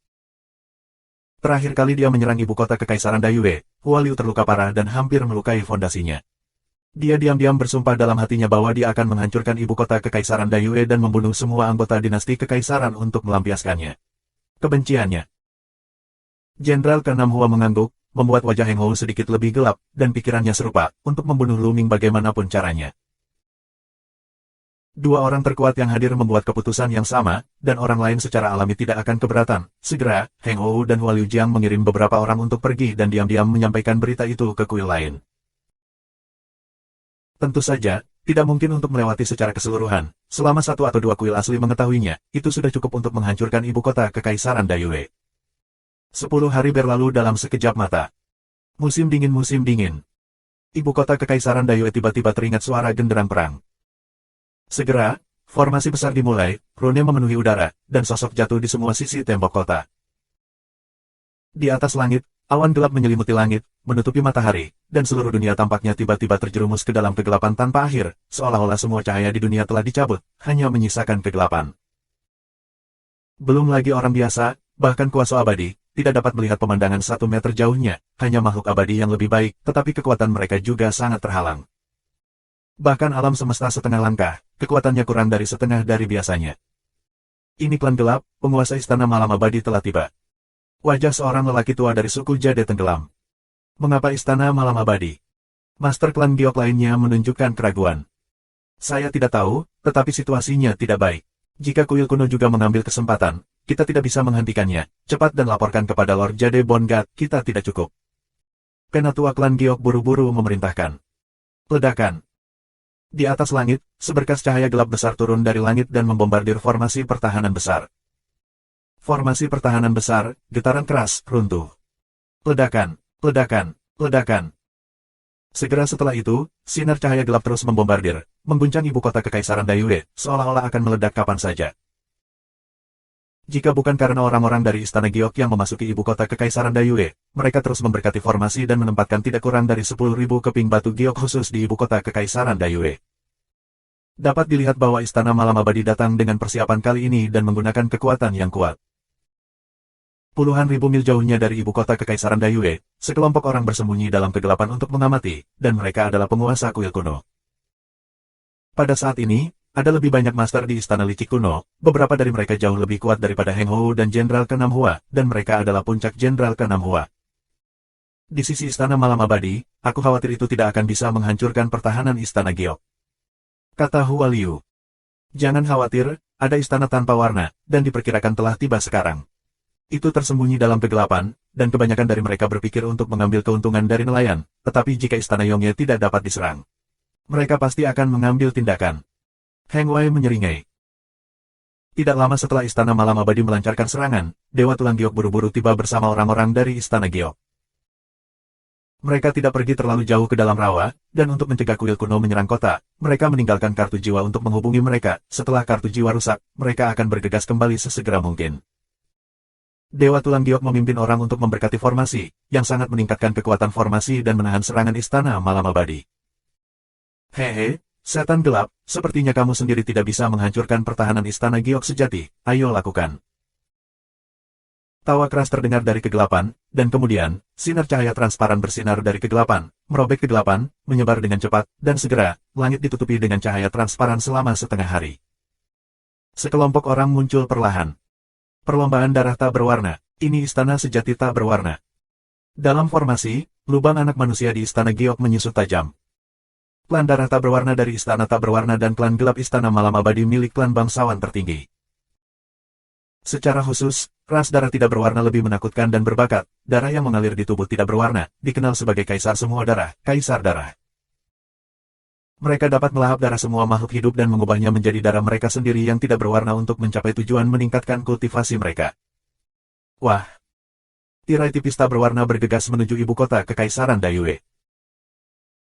Terakhir kali dia menyerang ibu kota Kekaisaran Dayue, Hua Liu terluka parah dan hampir melukai fondasinya. Dia diam-diam bersumpah dalam hatinya bahwa dia akan menghancurkan ibu kota Kekaisaran Dayue dan membunuh semua anggota dinasti Kekaisaran untuk melampiaskannya. Kebenciannya. Jenderal ke-6 Hua mengangguk, membuat wajah Heng Hou sedikit lebih gelap, dan pikirannya serupa, untuk membunuh Lu Ming bagaimanapun caranya. Dua orang terkuat yang hadir membuat keputusan yang sama, dan orang lain secara alami tidak akan keberatan. Segera, Heng Hou dan Hua Liujiang mengirim beberapa orang untuk pergi dan diam-diam menyampaikan berita itu ke kuil lain. Tentu saja, tidak mungkin untuk melewati secara keseluruhan. Selama 1 atau 2 kuil asli mengetahuinya, itu sudah cukup untuk menghancurkan ibu kota Kekaisaran Dayue. 10 hari berlalu dalam sekejap mata. Musim dingin. Ibu kota Kekaisaran Dayue tiba-tiba teringat suara genderang perang. Segera, formasi besar dimulai, rune memenuhi udara, dan sosok jatuh di semua sisi tembok kota. Di atas langit, awan gelap menyelimuti langit, menutupi matahari, dan seluruh dunia tampaknya tiba-tiba terjerumus ke dalam kegelapan tanpa akhir, seolah-olah semua cahaya di dunia telah dicabut, hanya menyisakan kegelapan. Belum lagi orang biasa, bahkan kuasa abadi, tidak dapat melihat pemandangan 1 meter jauhnya, hanya makhluk abadi yang lebih baik, tetapi kekuatan mereka juga sangat terhalang. Bahkan alam semesta setengah langkah, kekuatannya kurang dari setengah dari biasanya. Ini klan gelap, penguasa istana malam abadi telah tiba. Wajah seorang lelaki tua dari suku Jade tenggelam. Mengapa istana malam abadi? Master klan Giok lainnya menunjukkan keraguan. Saya tidak tahu, tetapi situasinya tidak baik. Jika kuil kuno juga mengambil kesempatan, kita tidak bisa menghentikannya. Cepat dan laporkan kepada Lord Jade Bongat, kita tidak cukup. Penatua klan Giok buru-buru memerintahkan. Ledakan. Di atas langit, seberkas cahaya gelap besar turun dari langit dan membombardir formasi pertahanan besar. Formasi pertahanan besar, getaran keras, runtuh. Ledakan. Segera setelah itu, sinar cahaya gelap terus membombardir, mengguncang ibu kota Kekaisaran Dayue, seolah-olah akan meledak kapan saja. Jika bukan karena orang-orang dari Istana Giok yang memasuki ibu kota Kekaisaran Dayue, mereka terus memberkati formasi dan menempatkan tidak kurang dari 10.000 keping batu Giok khusus di ibu kota Kekaisaran Dayue. Dapat dilihat bahwa Istana Malam Abadi datang dengan persiapan kali ini dan menggunakan kekuatan yang kuat. Puluhan ribu mil jauhnya dari ibu kota Kekaisaran Dayue, sekelompok orang bersembunyi dalam kegelapan untuk mengamati, dan mereka adalah penguasa kuil kuno. Pada saat ini, ada lebih banyak master di Istana Licik kuno, beberapa dari mereka jauh lebih kuat daripada Heng Hou dan Jenderal ke-6 Hua, dan mereka adalah puncak Jenderal ke-6 Hua. Di sisi Istana Malam Abadi, aku khawatir itu tidak akan bisa menghancurkan pertahanan Istana Giok. Kata Hua Liu. Jangan khawatir, ada istana tanpa warna, dan diperkirakan telah tiba sekarang. Itu tersembunyi dalam kegelapan, dan kebanyakan dari mereka berpikir untuk mengambil keuntungan dari nelayan, tetapi jika Istana Yongye tidak dapat diserang, mereka pasti akan mengambil tindakan. Heng Wei menyeringai. Tidak lama setelah Istana Malam Abadi melancarkan serangan, Dewa Tulang Giok buru-buru tiba bersama orang-orang dari Istana Giok. Mereka tidak pergi terlalu jauh ke dalam rawa, dan untuk mencegah kuil kuno menyerang kota, mereka meninggalkan kartu jiwa untuk menghubungi mereka. Setelah kartu jiwa rusak, mereka akan bergegas kembali sesegera mungkin. Dewa Tulang Giok memimpin orang untuk memberkati formasi, yang sangat meningkatkan kekuatan formasi dan menahan serangan Istana Malam Abadi. Hehe. Setan gelap, sepertinya kamu sendiri tidak bisa menghancurkan pertahanan Istana Giok sejati, ayo lakukan. Tawa keras terdengar dari kegelapan, dan kemudian, sinar cahaya transparan bersinar dari kegelapan, merobek kegelapan, menyebar dengan cepat, dan segera, langit ditutupi dengan cahaya transparan selama setengah hari. Sekelompok orang muncul perlahan. Perlombaan darah tak berwarna, ini istana sejati tak berwarna. Dalam formasi, lubang anak manusia di istana giok menyusut tajam. Klan darah tak berwarna dari istana tak berwarna dan klan gelap istana malam abadi milik klan bangsawan tertinggi. Secara khusus, ras darah tidak berwarna lebih menakutkan dan berbakat. Darah yang mengalir di tubuh tidak berwarna, dikenal sebagai kaisar semua darah, kaisar darah. Mereka dapat melahap darah semua makhluk hidup dan mengubahnya menjadi darah mereka sendiri yang tidak berwarna untuk mencapai tujuan meningkatkan kultivasi mereka. Wah! Tirai tipis tak berwarna bergegas menuju ibu kota Kekaisaran Dayue.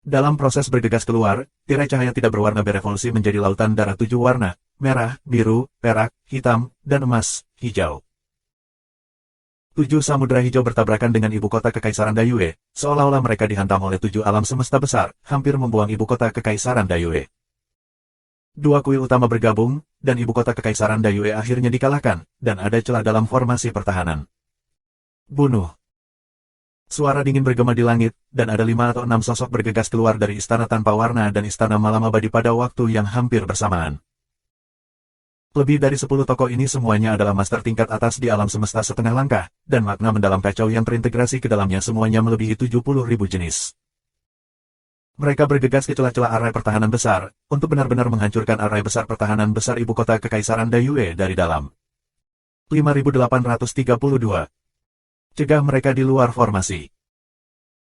Dalam proses bergegas keluar, tirai cahaya tidak berwarna berevolusi menjadi lautan darah 7 warna, merah, biru, perak, hitam, dan emas, hijau. 7 samudera hijau bertabrakan dengan ibu kota Kekaisaran Dayue, seolah-olah mereka dihantam oleh 7 alam semesta besar, hampir membuang ibu kota Kekaisaran Dayue. 2 kuil utama bergabung, dan ibu kota Kekaisaran Dayue akhirnya dikalahkan, dan ada celah dalam formasi pertahanan. Bunuh. Suara dingin bergema di langit, dan ada 5 atau 6 sosok bergegas keluar dari istana tanpa warna dan istana malam abadi pada waktu yang hampir bersamaan. Lebih dari 10 tokoh ini semuanya adalah master tingkat atas di alam semesta setengah langkah, dan makna mendalam kacau yang terintegrasi ke dalamnya semuanya melebihi 70.000 jenis. Mereka bergegas ke celah-celah arai pertahanan besar, untuk benar-benar menghancurkan arai besar pertahanan besar ibu kota Kekaisaran Dayue dari dalam. 5832. Cegah mereka di luar formasi.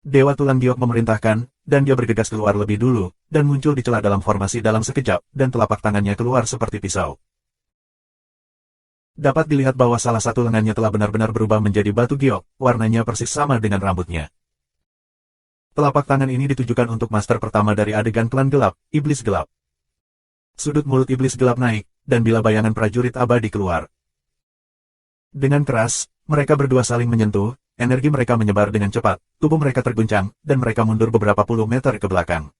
Dewa Tulang Giok memerintahkan, dan dia bergegas keluar lebih dulu, dan muncul di celah dalam formasi dalam sekejap, dan telapak tangannya keluar seperti pisau. Dapat dilihat bahwa salah satu lengannya telah benar-benar berubah menjadi batu giok, warnanya persis sama dengan rambutnya. Telapak tangan ini ditujukan untuk master pertama dari adegan klan gelap, iblis gelap. Sudut mulut iblis gelap naik, dan bila bayangan prajurit abadi keluar. Dengan keras, mereka berdua saling menyentuh, energi mereka menyebar dengan cepat, tubuh mereka terguncang, dan mereka mundur beberapa puluh meter ke belakang.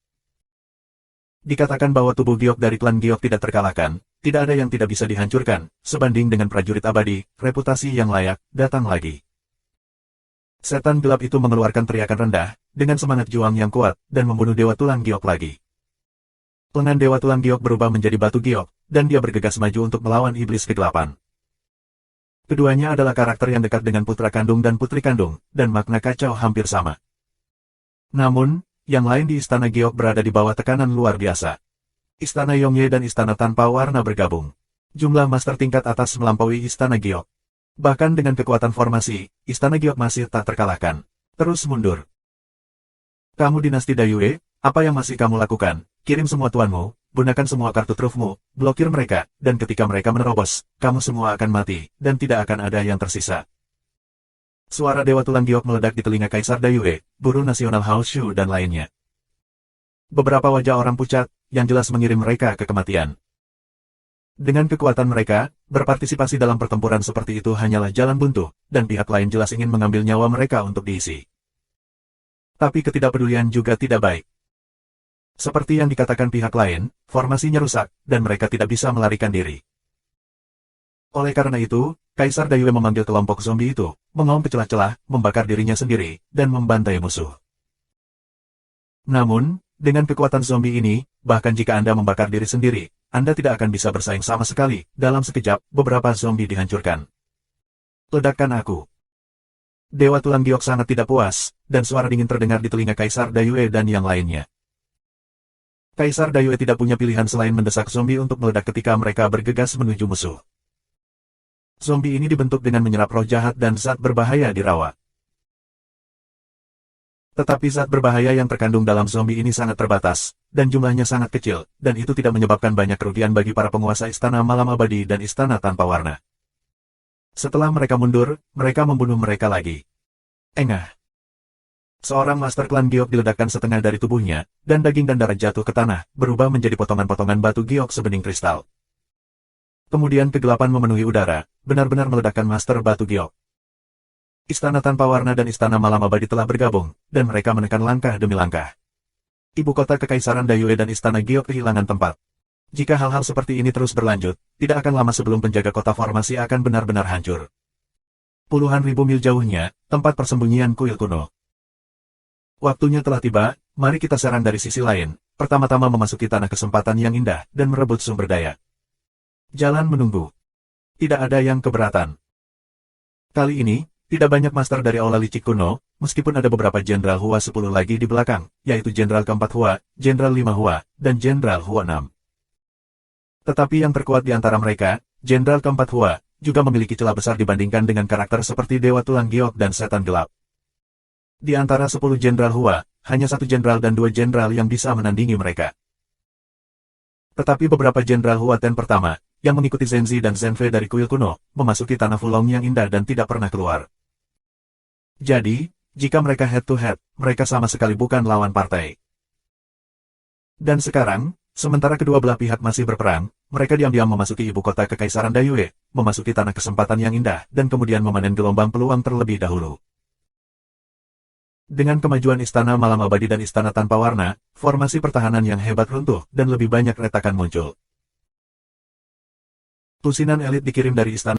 Dikatakan bahwa tubuh giok dari klan giok tidak terkalahkan, tidak ada yang tidak bisa dihancurkan, sebanding dengan prajurit abadi, reputasi yang layak, datang lagi. Setan gelap itu mengeluarkan teriakan rendah, dengan semangat juang yang kuat, dan membunuh Dewa Tulang Giok lagi. Lengan Dewa Tulang Giok berubah menjadi batu giok, dan dia bergegas maju untuk melawan iblis kegelapan. Keduanya adalah karakter yang dekat dengan putra kandung dan putri kandung, dan makna kacau hampir sama. Namun, yang lain di Istana Giok berada di bawah tekanan luar biasa. Istana Yongye dan Istana Tanpa Warna bergabung. Jumlah master tingkat atas melampaui Istana Giok. Bahkan dengan kekuatan formasi, Istana Giok masih tak terkalahkan. Terus mundur. Kamu dinasti Dayue, apa yang masih kamu lakukan? Kirim semua tuanmu, gunakan semua kartu trufmu, blokir mereka, dan ketika mereka menerobos, kamu semua akan mati, dan tidak akan ada yang tersisa. Suara Dewa Tulang Giok meledak di telinga Kaisar Dayue, Guru Nasional Hao Shu dan lainnya. Beberapa wajah orang pucat, yang jelas mengirim mereka ke kematian. Dengan kekuatan mereka, berpartisipasi dalam pertempuran seperti itu hanyalah jalan buntu, dan pihak lain jelas ingin mengambil nyawa mereka untuk diisi. Tapi ketidakpedulian juga tidak baik. Seperti yang dikatakan pihak lain, formasinya rusak, dan mereka tidak bisa melarikan diri. Oleh karena itu, Kaisar Dayue memanggil kelompok zombie itu, mengaum ke celah-celah, membakar dirinya sendiri, dan membantai musuh. Namun, dengan kekuatan zombie ini, bahkan jika Anda membakar diri sendiri, Anda tidak akan bisa bersaing sama sekali. Dalam sekejap, beberapa zombie dihancurkan. Ledakan aku. Dewa Tulang Giok sangat tidak puas, dan suara dingin terdengar di telinga Kaisar Dayue dan yang lainnya. Kaisar Dayue tidak punya pilihan selain mendesak zombie untuk meledak ketika mereka bergegas menuju musuh. Zombie ini dibentuk dengan menyerap roh jahat dan zat berbahaya di rawa. Tetapi zat berbahaya yang terkandung dalam zombie ini sangat terbatas, dan jumlahnya sangat kecil, dan itu tidak menyebabkan banyak kerugian bagi para penguasa Istana Malam Abadi dan Istana Tanpa Warna. Setelah mereka mundur, mereka membunuh mereka lagi. Engah. Seorang master klan giok diledakkan setengah dari tubuhnya, dan daging dan darah jatuh ke tanah, berubah menjadi potongan-potongan batu giok sebening kristal. Kemudian kegelapan memenuhi udara, benar-benar meledakkan master batu giok. Istana Tanpa Warna dan Istana Malam Abadi telah bergabung, dan mereka menekan langkah demi langkah. Ibu kota Kekaisaran Dayue dan Istana Giok kehilangan tempat. Jika hal-hal seperti ini terus berlanjut, tidak akan lama sebelum penjaga kota formasi akan benar-benar hancur. Puluhan ribu mil jauhnya, tempat persembunyian kuil kuno. Waktunya telah tiba, mari kita serang dari sisi lain, pertama-tama memasuki tanah kesempatan yang indah dan merebut sumber daya. Jalan menunggu. Tidak ada yang keberatan. Kali ini, tidak banyak master dari Aula Licik kuno, meskipun ada beberapa Jenderal Hua 10 lagi di belakang, yaitu Jenderal keempat Hua, Jenderal 5 Hua, dan Jenderal Hua 6. Tetapi yang terkuat di antara mereka, Jenderal keempat Hua, juga memiliki celah besar dibandingkan dengan karakter seperti Dewa Tulang Giok dan Setan Gelap. Di antara 10 Jenderal Hua, hanya 1 Jenderal dan 2 Jenderal yang bisa menandingi mereka. Tetapi beberapa Jenderal Hua Ten pertama, yang mengikuti Zenzi dan Zenfei dari kuil kuno, memasuki tanah Fulong yang indah dan tidak pernah keluar. Jadi, jika mereka head to head, mereka sama sekali bukan lawan partai. Dan sekarang, sementara kedua belah pihak masih berperang, mereka diam-diam memasuki ibu kota Kekaisaran Dayue, memasuki tanah kesempatan yang indah, dan kemudian memanen gelombang peluang terlebih dahulu. Dengan kemajuan Istana Malam Abadi dan Istana Tanpa Warna, formasi pertahanan yang hebat runtuh, dan lebih banyak retakan muncul. Tusinan elit dikirim dari istana